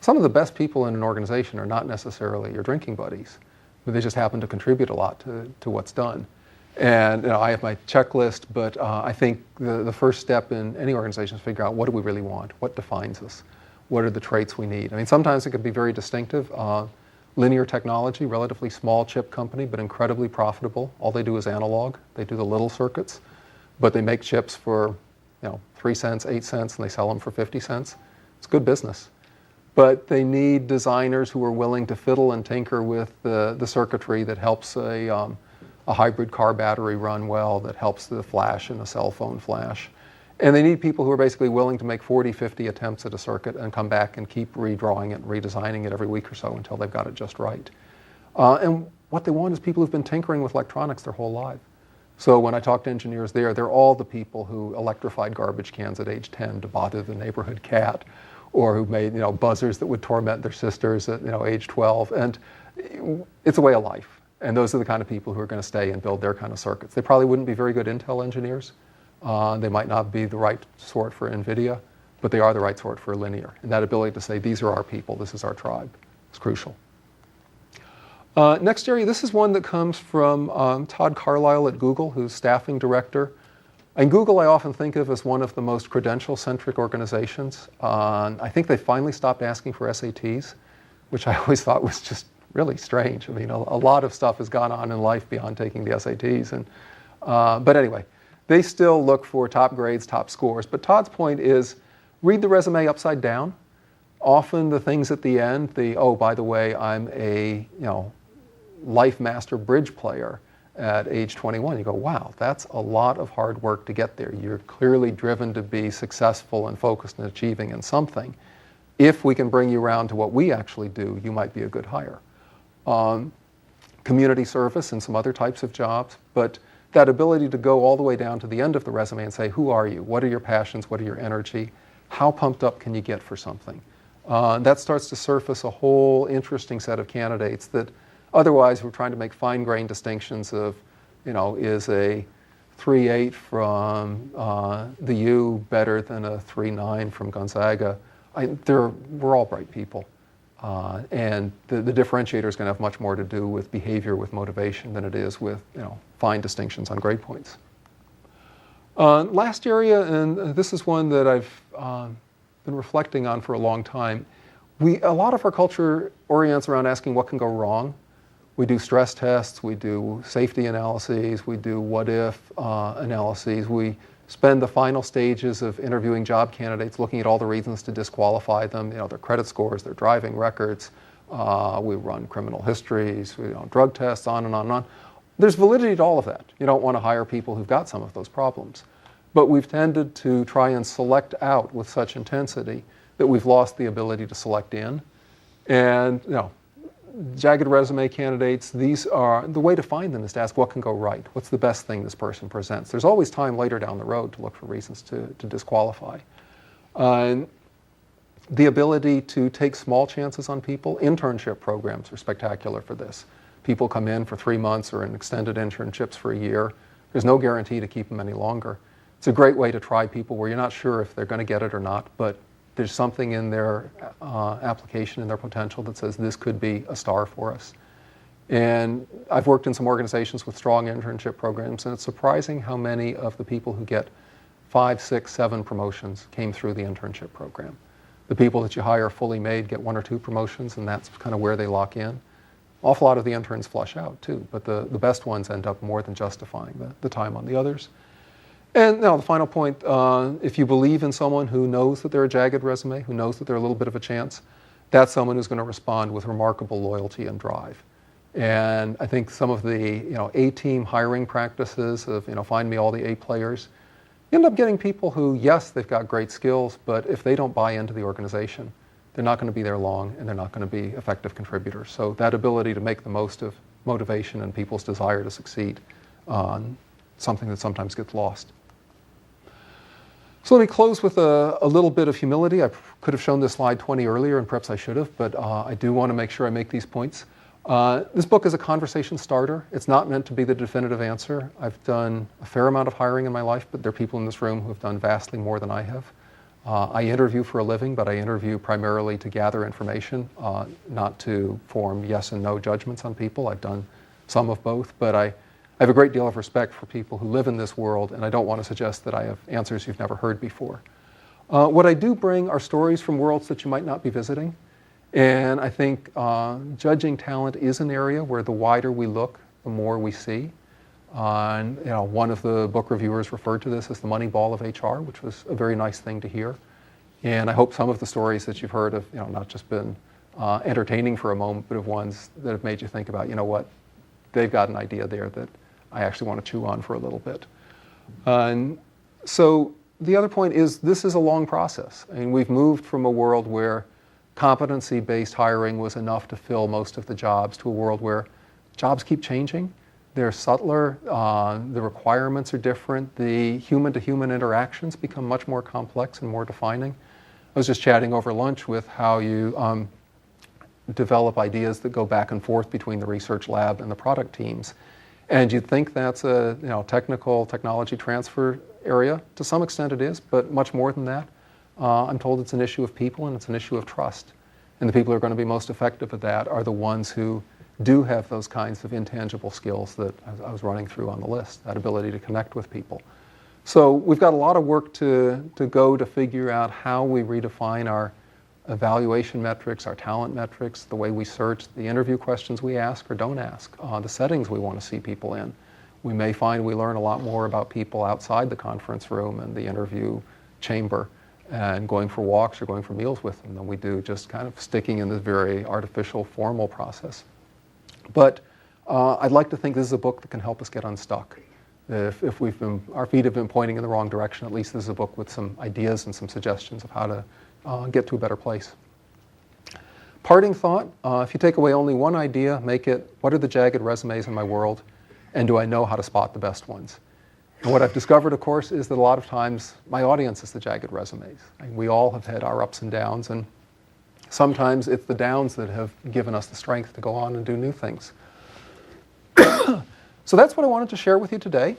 Some of the best people in an organization are not necessarily your drinking buddies, but they just happen to contribute a lot to what's done. And I have my checklist, but I think the first step in any organization is figure out what do we really want? What defines us? What are the traits we need? I mean, sometimes it can be very distinctive. Linear Technology, relatively small chip company, but incredibly profitable. All they do is analog. They do the little circuits, but they make chips for 3 cents, 8 cents, and they sell them for 50 cents. It's good business. But they need designers who are willing to fiddle and tinker with the circuitry that helps a hybrid car battery run well, that helps the flash in a cell phone flash. And they need people who are basically willing to make 40, 50 attempts at a circuit and come back and keep redrawing it and redesigning it every week or so until they've got it just right. And what they want is people who've been tinkering with electronics their whole life. So when I talk to engineers they're all the people who electrified garbage cans at age 10 to bother the neighborhood cat, or who made buzzers that would torment their sisters at age 12. And it's a way of life. And those are the kind of people who are going to stay and build their kind of circuits. They probably wouldn't be very good Intel engineers. They might not be the right sort for NVIDIA, but they are the right sort for Linear. And that ability to say, these are our people, this is our tribe, is crucial. Next area, this is one that comes from Todd Carlisle at Google, who's staffing director. And Google I often think of as one of the most credential-centric organizations. I think they finally stopped asking for SATs, which I always thought was just really strange. I mean, a lot of stuff has gone on in life beyond taking the SATs. But anyway, they still look for top grades, top scores. But Todd's point is, read the resume upside down. Often the things at the end, oh, by the way, I'm a life master bridge player at age 21. You go, wow, that's a lot of hard work to get there. You're clearly driven to be successful and focused on achieving in something. If we can bring you around to what we actually do, you might be a good hire. Community service and some other types of jobs, but that ability to go all the way down to the end of the resume and say, who are you? What are your passions? What are your energy? How pumped up can you get for something? That starts to surface a whole interesting set of candidates that otherwise we're trying to make fine-grained distinctions of, is a 3.8 from the U better than a 3.9 from Gonzaga? We're all bright people. And the differentiator is going to have much more to do with behavior, with motivation, than it is with fine distinctions on grade points. Last area, and this is one that I've been reflecting on for a long time. A lot of our culture orients around asking what can go wrong. We do stress tests, we do safety analyses, we do what-if analyses. We spend the final stages of interviewing job candidates looking at all the reasons to disqualify them, their credit scores, their driving records. We run criminal histories, drug tests, on and on and on. There's validity to all of that. You don't want to hire people who've got some of those problems. But we've tended to try and select out with such intensity that we've lost the ability to select in. And jagged resume candidates, the way to find them is to ask what can go right. What's the best thing this person presents? There's always time later down the road to look for reasons to disqualify. And the ability to take small chances on people, internship programs are spectacular for this. People come in for 3 months or in extended internships for a year. There's no guarantee to keep them any longer. It's a great way to try people where you're not sure if they're going to get it or not, but there's something in their application, in their potential that says this could be a star for us. And I've worked in some organizations with strong internship programs, and it's surprising how many of the people who get 5, 6, 7 promotions came through the internship program. The people that you hire fully made get 1 or 2 promotions, and that's kind of where they lock in. Awful lot of the interns flush out too, but the best ones end up more than justifying the time on the others. And now the final point, if you believe in someone who knows that they're a jagged resume, who knows that they're a little bit of a chance, that's someone who's going to respond with remarkable loyalty and drive. And I think some of the A-team hiring practices of find me all the A players, you end up getting people who, yes, they've got great skills, but if they don't buy into the organization, they're not going to be there long and they're not going to be effective contributors. So that ability to make the most of motivation and people's desire to succeed on something that sometimes gets lost. So let me close with a little bit of humility. I could have shown this slide 20 earlier, and perhaps I should have, but I do want to make sure I make these points. This book is a conversation starter. It's not meant to be the definitive answer. I've done a fair amount of hiring in my life, but there are people in this room who have done vastly more than I have. I interview for a living, but I interview primarily to gather information, not to form yes and no judgments on people. I've done some of both, but I have a great deal of respect for people who live in this world, and I don't want to suggest that I have answers you've never heard before. What I do bring are stories from worlds that you might not be visiting, and I think judging talent is an area where the wider we look, the more we see. And one of the book reviewers referred to this as the money ball of HR, which was a very nice thing to hear. And I hope some of the stories that you've heard have not just been entertaining for a moment, but of ones that have made you think about, what, they've got an idea there that I actually want to chew on for a little bit. And so the other point is this is a long process. I mean, we've moved from a world where competency-based hiring was enough to fill most of the jobs to a world where jobs keep changing. They're subtler, the requirements are different, the human-to-human interactions become much more complex and more defining. I was just chatting over lunch with how you develop ideas that go back and forth between the research lab and the product teams. And you'd think that's a technology transfer area. To some extent it is, but much more than that. I'm told it's an issue of people and it's an issue of trust. And the people who are going to be most effective at that are the ones who do have those kinds of intangible skills that I was running through on the list, that ability to connect with people. So we've got a lot of work to go to figure out how we redefine our evaluation metrics, our talent metrics, the way we search, the interview questions we ask or don't ask, the settings we want to see people in. We may find we learn a lot more about people outside the conference room and the interview chamber and going for walks or going for meals with them than we do just kind of sticking in this very artificial, formal process. But I'd like to think this is a book that can help us get unstuck. If our feet have been pointing in the wrong direction, at least this is a book with some ideas and some suggestions of how to get to a better place. Parting thought, if you take away only one idea, make it, what are the jagged resumes in my world, and do I know how to spot the best ones? And what I've discovered, of course, is that a lot of times my audience is the jagged resumes. We all have had our ups and downs, and sometimes it's the downs that have given us the strength to go on and do new things. So that's what I wanted to share with you today.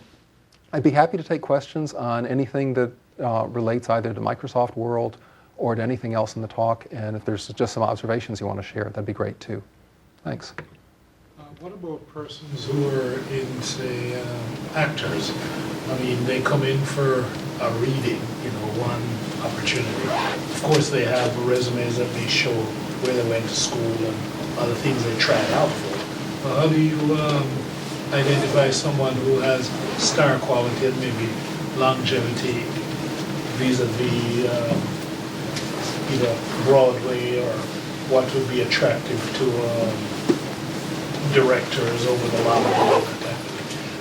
I'd be happy to take questions on anything that relates either to Microsoft World or to anything else in the talk. And if there's just some observations you want to share, that'd be great too. Thanks. What about persons who are in, say, actors? I mean, they come in for a reading, one opportunity. Of course, they have resumes that may show where they went to school and other things they tried out for. How do you identify someone who has star quality and maybe longevity vis-a-vis either Broadway or what would be attractive to directors over the long run?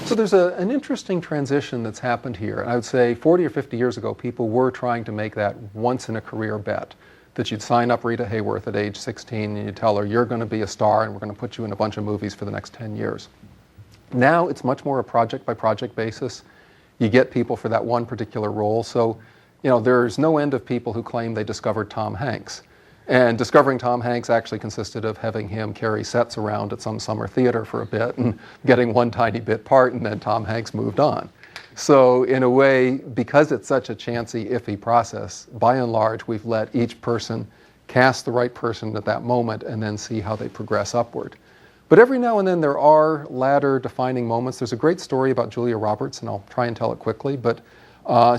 So there's an interesting transition that's happened here. And I would say 40 or 50 years ago, people were trying to make that once-in-a-career bet, that you'd sign up Rita Hayworth at age 16 and you'd tell her, you're going to be a star and we're going to put you in a bunch of movies for the next 10 years. Now it's much more a project-by-project basis. You get people for that one particular role. So, there's no end of people who claim they discovered Tom Hanks. And discovering Tom Hanks actually consisted of having him carry sets around at some summer theater for a bit and getting one tiny bit part, and then Tom Hanks moved on. So in a way, because it's such a chancy, iffy process, by and large, we've let each person cast the right person at that moment and then see how they progress upward. But every now and then there are ladder-defining moments. There's a great story about Julia Roberts, and I'll try and tell it quickly, but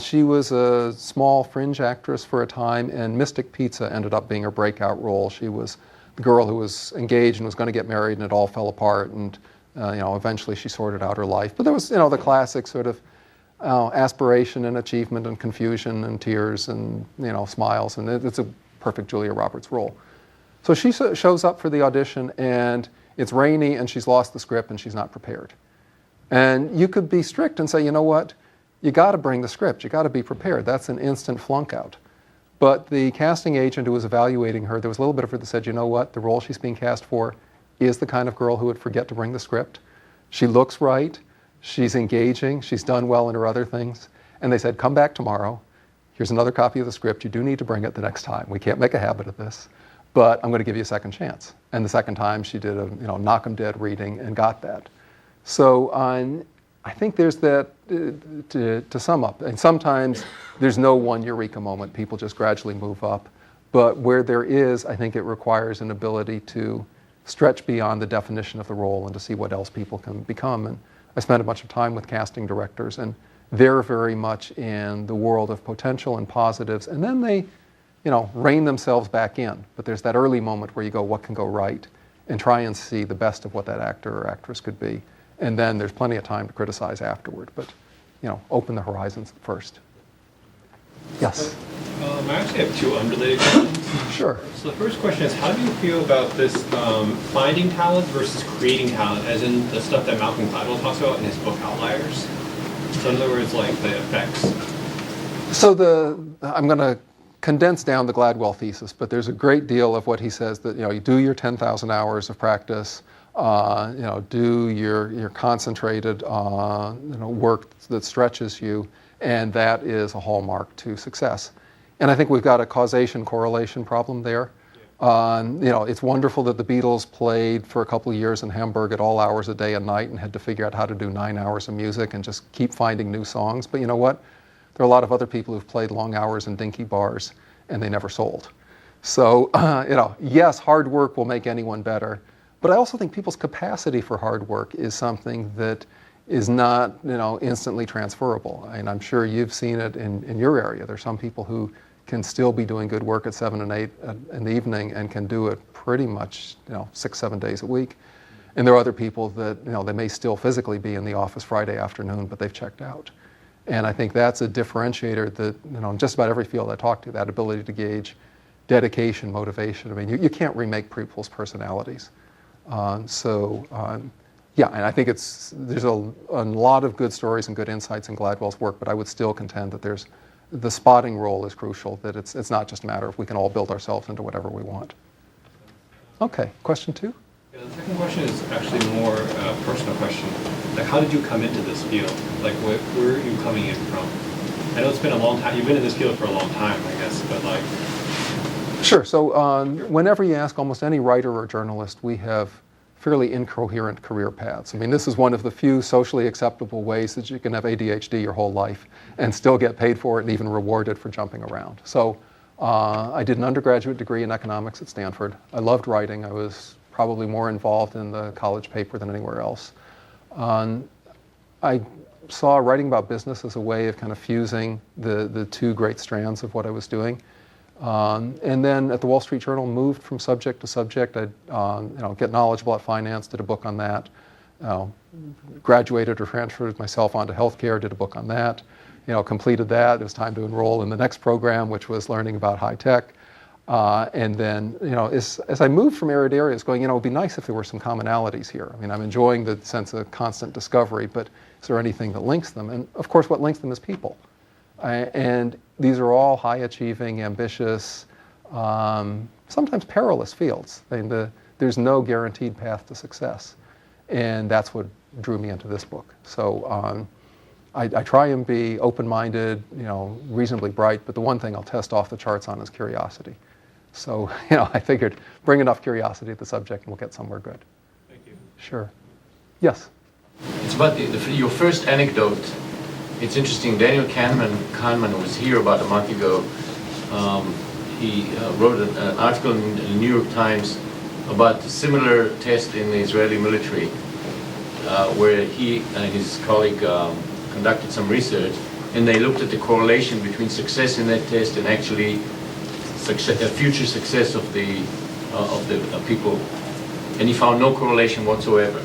she was a small fringe actress for a time, and Mystic Pizza ended up being her breakout role. She was the girl who was engaged and was going to get married, and it all fell apart, and eventually she sorted out her life. But there was the classic sort of aspiration and achievement and confusion and tears and smiles, and it's a perfect Julia Roberts role. So she shows up for the audition, and it's rainy, and she's lost the script, and she's not prepared. And you could be strict and say, you know what? You got to bring the script. You got to be prepared. That's an instant flunk out. But the casting agent who was evaluating her, there was a little bit of her that said, you know what? The role she's being cast for is the kind of girl who would forget to bring the script. She looks right. She's engaging. She's done well in her other things. And they said, come back tomorrow. Here's another copy of the script. You do need to bring it the next time. We can't make a habit of this, but I'm going to give you a second chance. And the second time she did a knock 'em dead reading and got that. So I think there's that, to sum up, and sometimes there's no one eureka moment. People just gradually move up. But where there is, I think it requires an ability to stretch beyond the definition of the role and to see what else people can become. And I spent a bunch of time with casting directors, and they're very much in the world of potential and positives, and then they, rein themselves back in. But there's that early moment where you go, what can go right? And try and see the best of what that actor or actress could be. And then there's plenty of time to criticize afterward, but open the horizons first. Yes? I actually have two unrelated questions. Sure. So the first question is, how do you feel about this finding talent versus creating talent, as in the stuff that Malcolm Gladwell talks about in his book Outliers? So in other words, like the effects. So I'm going to condense down the Gladwell thesis, but there's a great deal of what he says that, you do your 10,000 hours of practice, do your concentrated work that stretches you, and that is a hallmark to success. And I think we've got a causation-correlation problem there. It's wonderful that the Beatles played for a couple of years in Hamburg at all hours of day and night and had to figure out how to do 9 hours of music and just keep finding new songs. But you know what? There are a lot of other people who've played long hours in dinky bars and they never sold. So, yes, hard work will make anyone better. But I also think people's capacity for hard work is something that is not, instantly transferable. And I'm sure you've seen it in your area. There's some people who can still be doing good work at 7 and 8 in the evening and can do it pretty much, 6, 7 days a week. And there are other people that, they may still physically be in the office Friday afternoon, but they've checked out. And I think that's a differentiator that, in just about every field I talk to, that ability to gauge dedication, motivation. I mean, you can't remake people's personalities. Yeah, and I think there's a lot of good stories and good insights in Gladwell's work, but I would still contend that the spotting role is crucial, that it's not just a matter of we can all build ourselves into whatever we want. Okay, question 2? Yeah, the second question is actually more a personal question. Like, how did you come into this field? Like, where are you coming in from? I know it's been a long time. You've been in this field for a long time, I guess, but like... Sure. So whenever you ask almost any writer or journalist, we have fairly incoherent career paths. I mean, this is one of the few socially acceptable ways that you can have ADHD your whole life and still get paid for it and even rewarded for jumping around. So I did an undergraduate degree in economics at Stanford. I loved writing. I was probably more involved in the college paper than anywhere else. I saw writing about business as a way of kind of fusing the two great strands of what I was doing. And then at the Wall Street Journal, moved from subject to subject. I'd get knowledgeable about finance, did a book on that. Graduated or transferred myself onto healthcare, did a book on that. Completed that. It was time to enroll in the next program, which was learning about high tech. And then, as I moved from area to area, it's going, it would be nice if there were some commonalities here. I mean, I'm enjoying the sense of constant discovery, but is there anything that links them? And of course, what links them is people. And these are all high-achieving, ambitious, sometimes perilous fields. I mean, there's no guaranteed path to success. And that's what drew me into this book. So I try and be open-minded, reasonably bright, but the one thing I'll test off the charts on is curiosity. So, I figured bring enough curiosity to the subject and we'll get somewhere good. Thank you. Sure. Yes? It's about your first anecdote. It's interesting. Daniel Kahneman was here about a month ago. He wrote an article in the New York Times about a similar test in the Israeli military, where he and his colleague conducted some research, and they looked at the correlation between success in that test and actually future success of the people, and he found no correlation whatsoever.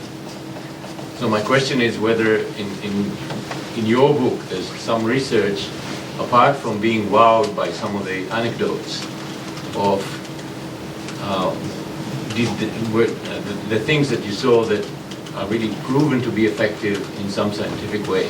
So my question is whether in your book there's some research, apart from being wowed by some of the anecdotes of the things that you saw that are really proven to be effective in some scientific way.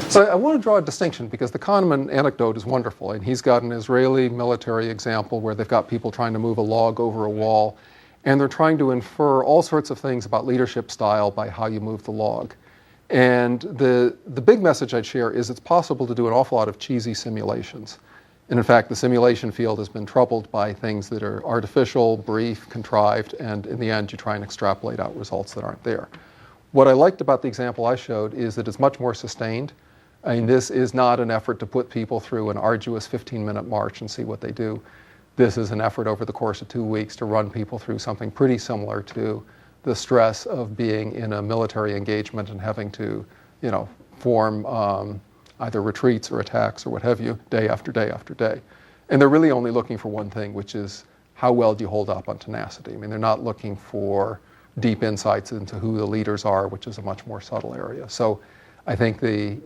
So I want to draw a distinction because the Kahneman anecdote is wonderful, and he's got an Israeli military example where they've got people trying to move a log over a wall, and they're trying to infer all sorts of things about leadership style by how you move the log. And the big message I'd share is it's possible to do an awful lot of cheesy simulations. And in fact, the simulation field has been troubled by things that are artificial, brief, contrived, and in the end you try and extrapolate out results that aren't there. What I liked about the example I showed is that it's much more sustained. I mean, this is not an effort to put people through an arduous 15-minute march and see what they do. This is an effort over the course of 2 weeks to run people through something pretty similar to the stress of being in a military engagement and having to, form either retreats or attacks or what have you, day after day after day. And they're really only looking for one thing, which is how well do you hold up on tenacity. I mean, they're not looking for deep insights into who the leaders are, which is a much more subtle area. So I think the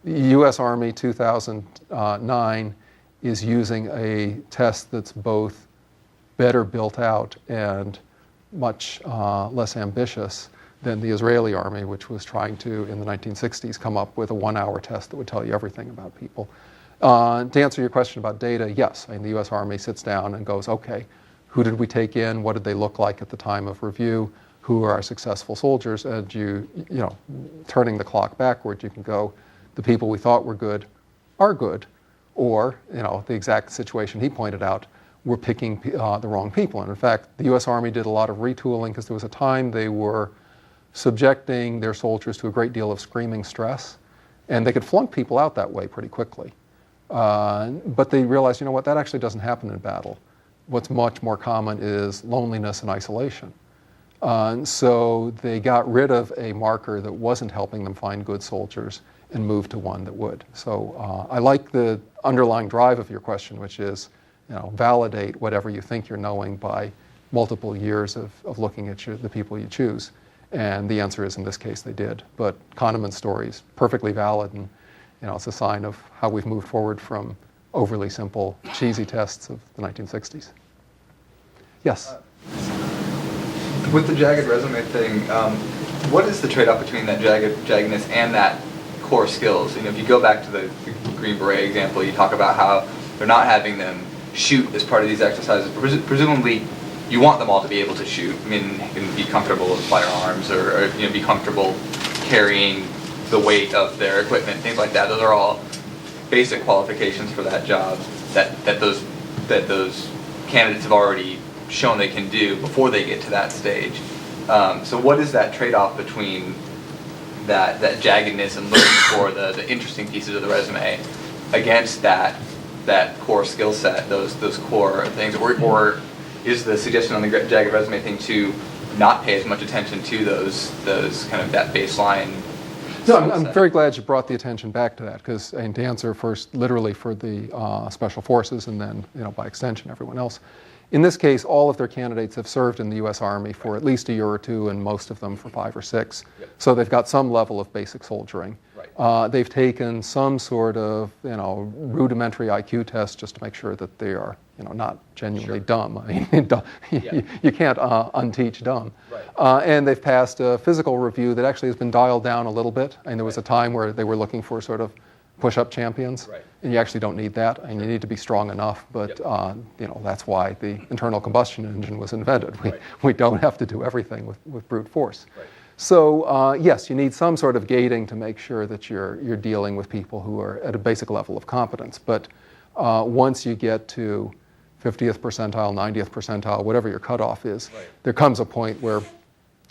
U.S. Army 2009 is using a test that's both better built out and much less ambitious than the Israeli Army, which was trying to, in the 1960s, come up with a 1-hour test that would tell you everything about people. To answer your question about data, yes, I mean, the U.S. Army sits down and goes, okay, who did we take in? What did they look like at the time of review? Who are our successful soldiers? And turning the clock backward, you can go, the people we thought were good are good, or the exact situation he pointed out, we're picking the wrong people. And in fact, the U.S. Army did a lot of retooling because there was a time they were subjecting their soldiers to a great deal of screaming stress, and they could flunk people out that way pretty quickly. But they realized, that actually doesn't happen in battle. What's much more common is loneliness and isolation. So they got rid of a marker that wasn't helping them find good soldiers and moved to one that would. So I like the underlying drive of your question, which is, validate whatever you think you're knowing by multiple years of looking at the people you choose. And the answer is, in this case, they did. But Kahneman's story is perfectly valid, and it's a sign of how we've moved forward from overly simple, cheesy tests of the 1960s. Yes? With the jagged resume thing, what is the trade-off between that jaggedness and that core skills? If you go back to the Green Beret example, you talk about how they're not having them shoot as part of these exercises. Presumably, you want them all to be able to shoot, and be comfortable with firearms, or be comfortable carrying the weight of their equipment, things like that. Those are all basic qualifications for that job that those candidates have already shown they can do before they get to that stage. So what is that trade-off between that jaggedness and looking for the interesting pieces of the resume against that core skill set, those core things, or is the suggestion on the jagged resume thing to not pay as much attention to those kind of that baseline No, I'm very glad you brought the attention back to that, because to answer first literally for the special forces and then, by extension, everyone else. In this case, all of their candidates have served in the U.S. Army for at least a year or two, and most of them for 5 or 6. Yep. So they've got some level of basic soldiering. Right. They've taken some sort of, rudimentary IQ test just to make sure that they are, not genuinely dumb. I mean, you can't unteach dumb. Right. And they've passed a physical review that actually has been dialed down a little bit. And there was a time where they were looking for sort of push-up champions. Right. And you actually don't need that, and you need to be strong enough. But that's why the internal combustion engine was invented. We don't have to do everything with brute force. Right. So yes, you need some sort of gating to make sure that you're dealing with people who are at a basic level of competence. But once you get to 50th percentile, 90th percentile, whatever your cutoff is, there comes a point where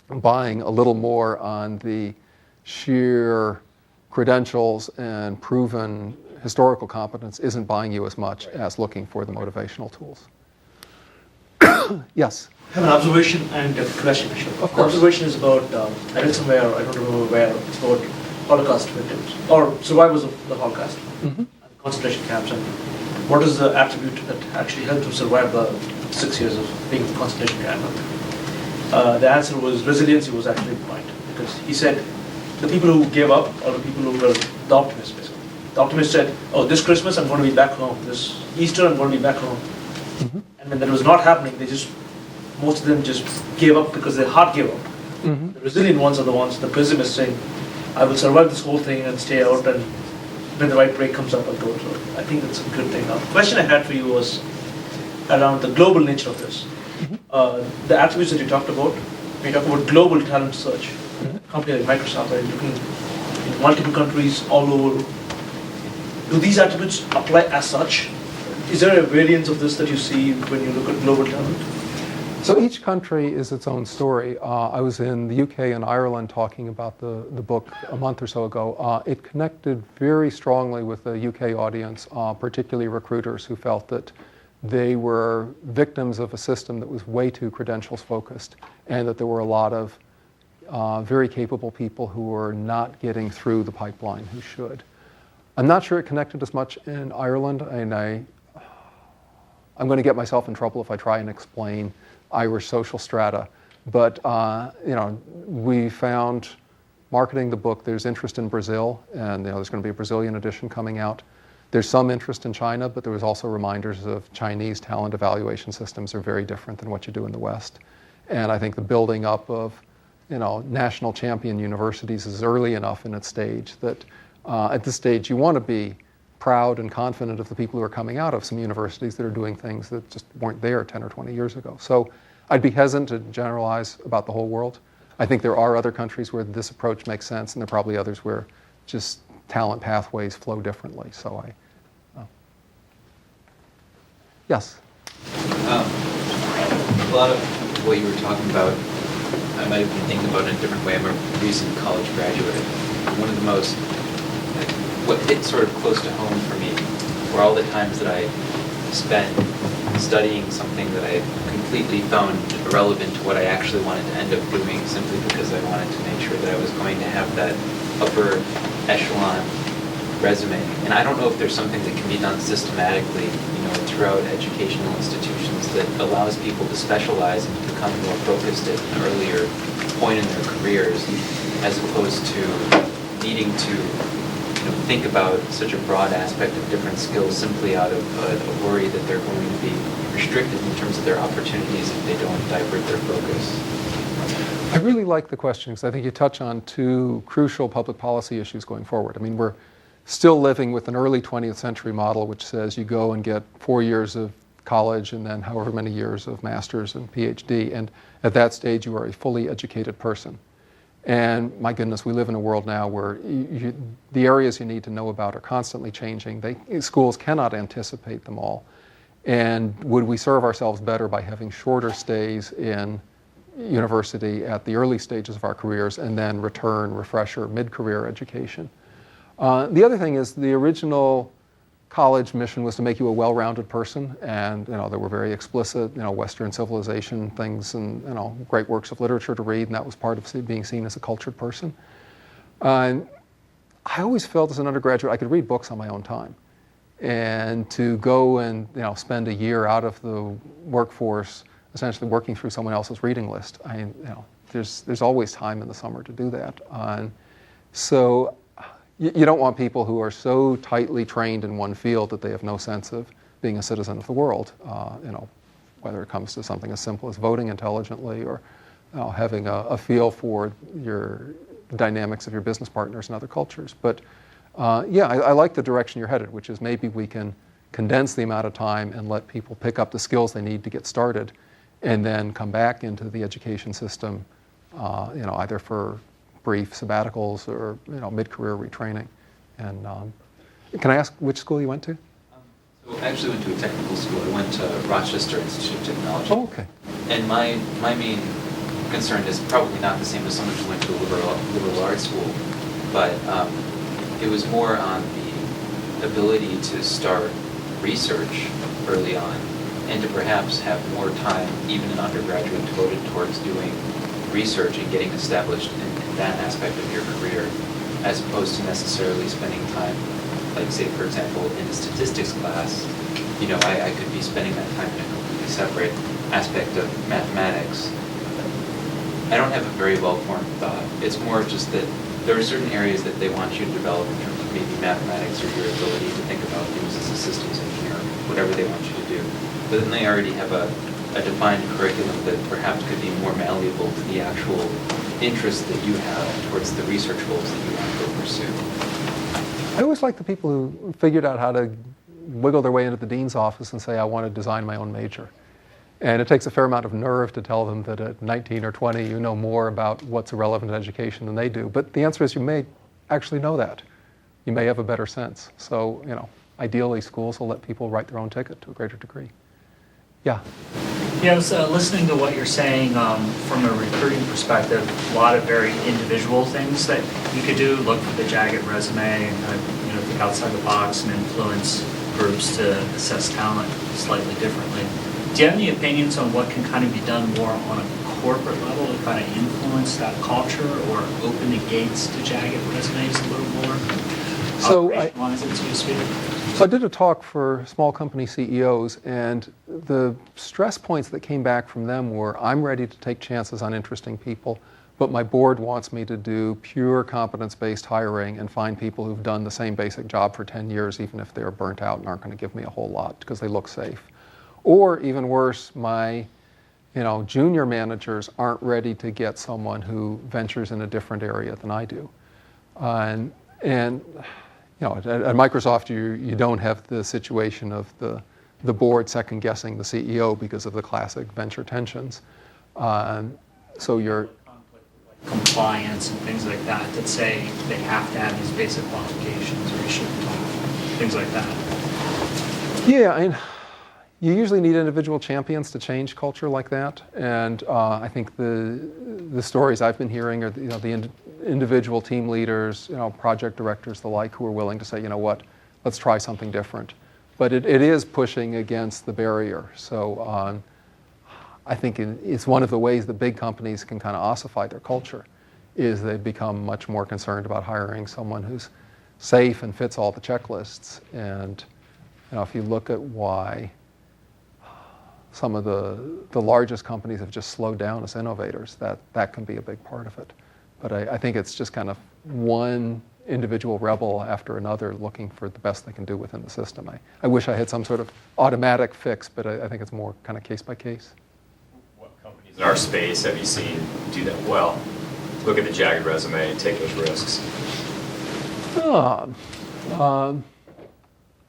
buying a little more on the sheer credentials and proven historical competence isn't buying you as much as looking for the motivational tools. Yes? I have an observation and a question. Of course. The observation is about, I read somewhere, I don't remember where, it's about Holocaust victims, or survivors of the Holocaust, and concentration camps, and what is the attribute that actually helped them survive the 6 years of being in the concentration camp? The answer was resiliency was actually the point, because he said the people who gave up are the people who were the optimists, basically. The optimist said, oh, this Christmas I'm going to be back home, this Easter I'm going to be back home. And when that was not happening, most of them just gave up because their heart gave up. The resilient ones are the ones, the pessimists saying, I will survive this whole thing and stay out, and when the right break comes up, I'll go. So I think that's a good thing. Now, the question I had for you was around the global nature of this. The attributes that you talked about, when you talk about global talent search, a company like Microsoft are looking in multiple countries all over. Do these attributes apply as such? Is there a variance of this that you see when you look at global talent? So each country is its own story. I was in the UK and Ireland talking about the book a month or so ago. It connected very strongly with the UK audience, particularly recruiters who felt that they were victims of a system that was way too credentials focused, and that there were a lot of very capable people who were not getting through the pipeline who should. I'm not sure it connected as much in Ireland, and I'm going to get myself in trouble if I try and explain Irish social strata. But we found marketing the book, there's interest in Brazil, and there's going to be a Brazilian edition coming out. There's some interest in China, but there was also reminders of Chinese talent evaluation systems are very different than what you do in the West. And I think the building up of national champion universities is early enough in its stage that at this stage you want to be proud and confident of the people who are coming out of some universities that are doing things that just weren't there 10 or 20 years ago. So I'd be hesitant to generalize about the whole world. I think there are other countries where this approach makes sense, and there are probably others where just talent pathways flow differently. So yes? A lot of what you were talking about, I might have been thinking about in a different way. I'm a recent college graduate. One of the most, what hit sort of close to home for me were all the times that I spent studying something that I completely found irrelevant to what I actually wanted to end up doing, simply because I wanted to make sure that I was going to have that upper echelon resume. And I don't know if there's something that can be done systematically, throughout educational institutions that allows people to specialize and to become more focused at an earlier point in their careers, as opposed to needing to think about such a broad aspect of different skills simply out of a worry that they're going to be restricted in terms of their opportunities if they don't divert their focus. I really like the question because I think you touch on two crucial public policy issues going forward. I mean, we're still living with an early 20th century model which says you go and get 4 years of college and then however many years of master's and PhD, and at that stage you are a fully educated person. And my goodness, we live in a world now where the areas you need to know about are constantly changing. Schools cannot anticipate them all. And would we serve ourselves better by having shorter stays in university at the early stages of our careers and then return, refresher, mid-career education? The other thing is the original college mission was to make you a well-rounded person, and there were very explicit Western civilization things and great works of literature to read, and that was part of being seen as a cultured person. I always felt as an undergraduate I could read books on my own time. And to go and spend a year out of the workforce essentially working through someone else's reading list, there's always time in the summer to do that. So you don't want people who are so tightly trained in one field that they have no sense of being a citizen of the world, whether it comes to something as simple as voting intelligently or having a feel for your dynamics of your business partners and other cultures. But I like the direction you're headed, which is maybe we can condense the amount of time and let people pick up the skills they need to get started and then come back into the education system, either for brief sabbaticals or mid-career retraining. And can I ask which school you went to? So I actually went to a technical school. I went to Rochester Institute of Technology. Oh, okay. And my main concern is probably not the same as someone who went to a liberal arts school, but it was more on the ability to start research early on and to perhaps have more time, even in undergraduate, devoted towards doing research and getting established in that aspect of your career, as opposed to necessarily spending time, like say, for example, in a statistics class, I could be spending that time in a completely separate aspect of mathematics. I don't have a very well-formed thought. It's more just that there are certain areas that they want you to develop in terms of maybe mathematics or your ability to think about things as a systems engineer, whatever they want you to do. But then they already have a defined curriculum that perhaps could be more malleable to the actual interest that you have towards the research goals that you want to go pursue. I always like the people who figured out how to wiggle their way into the dean's office and say, I want to design my own major. And it takes a fair amount of nerve to tell them that at 19 or 20 you know more about what's relevant in education than they do. But the answer is you may actually know that. You may have a better sense. So, ideally schools will let people write their own ticket to a greater degree. Yeah. Yeah, I was listening to what you're saying from a recruiting perspective, a lot of very individual things that you could do, look for the Jagged Resume and kind of, think outside the box and influence groups to assess talent slightly differently. Do you have any opinions on what can kind of be done more on a corporate level to kind of influence that culture or open the gates to Jagged Resumes a little more? So I did a talk for small company CEOs, and the stress points that came back from them were, I'm ready to take chances on interesting people, but my board wants me to do pure competence-based hiring and find people who've done the same basic job for 10 years, even if they're burnt out and aren't going to give me a whole lot because they look safe. Or even worse, my junior managers aren't ready to get someone who ventures in a different area than I do. And at Microsoft, you don't have the situation of the board second-guessing the CEO because of the classic venture tensions. So you're compliance and things like that say they have to have these basic qualifications or you shouldn't talk, things like that. Yeah, you usually need individual champions to change culture like that, and I think the stories I've been hearing are the individual team leaders, project directors, the like, who are willing to say, let's try something different. But it is pushing against the barrier. So I think it's one of the ways that big companies can kind of ossify their culture, is they become much more concerned about hiring someone who's safe and fits all the checklists. And if you look at why some of the largest companies have just slowed down as innovators, that can be a big part of it. But I think it's just kind of one individual rebel after another looking for the best they can do within the system. I wish I had some sort of automatic fix, but I think it's more kind of case by case. What companies in our space have you seen do that well? Look at the Jagged Resume, take those risks.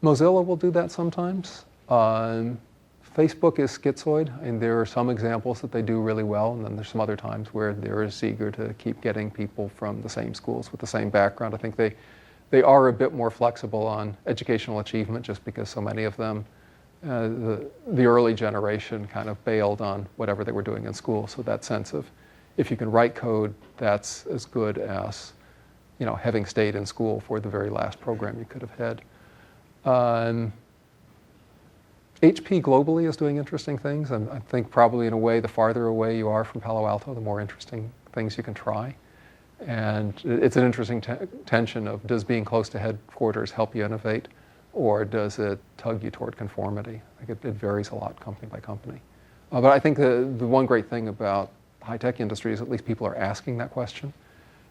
Mozilla will do that sometimes. Facebook is schizoid, and there are some examples that they do really well, and then there's some other times where they're as eager to keep getting people from the same schools with the same background. I think they are a bit more flexible on educational achievement just because so many of them, the early generation kind of bailed on whatever they were doing in school. So that sense of if you can write code, that's as good as having stayed in school for the very last program you could have had. HP globally is doing interesting things, and I think probably in a way the farther away you are from Palo Alto, the more interesting things you can try. And it's an interesting tension of, does being close to headquarters help you innovate, or does it tug you toward conformity? I think it varies a lot company by company. But I think the one great thing about the high-tech industry is at least people are asking that question.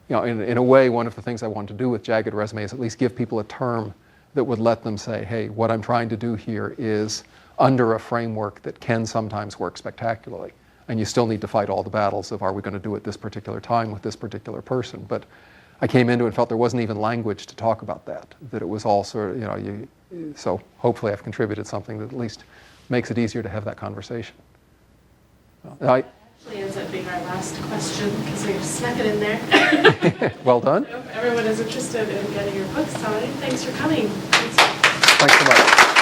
You know, in a way, one of the things I wanted to do with Jagged Resume is at least give people a term that would let them say, hey, what I'm trying to do here is under a framework that can sometimes work spectacularly. And you still need to fight all the battles of, are we going to do it this particular time with this particular person? But I came into it and felt there wasn't even language to talk about that it was all sort of, so hopefully I've contributed something that at least makes it easier to have that conversation. Actually ends up being our last question because we snuck it in there. Well done. I hope everyone is interested in getting your book signed. Thanks for coming. Thanks so much.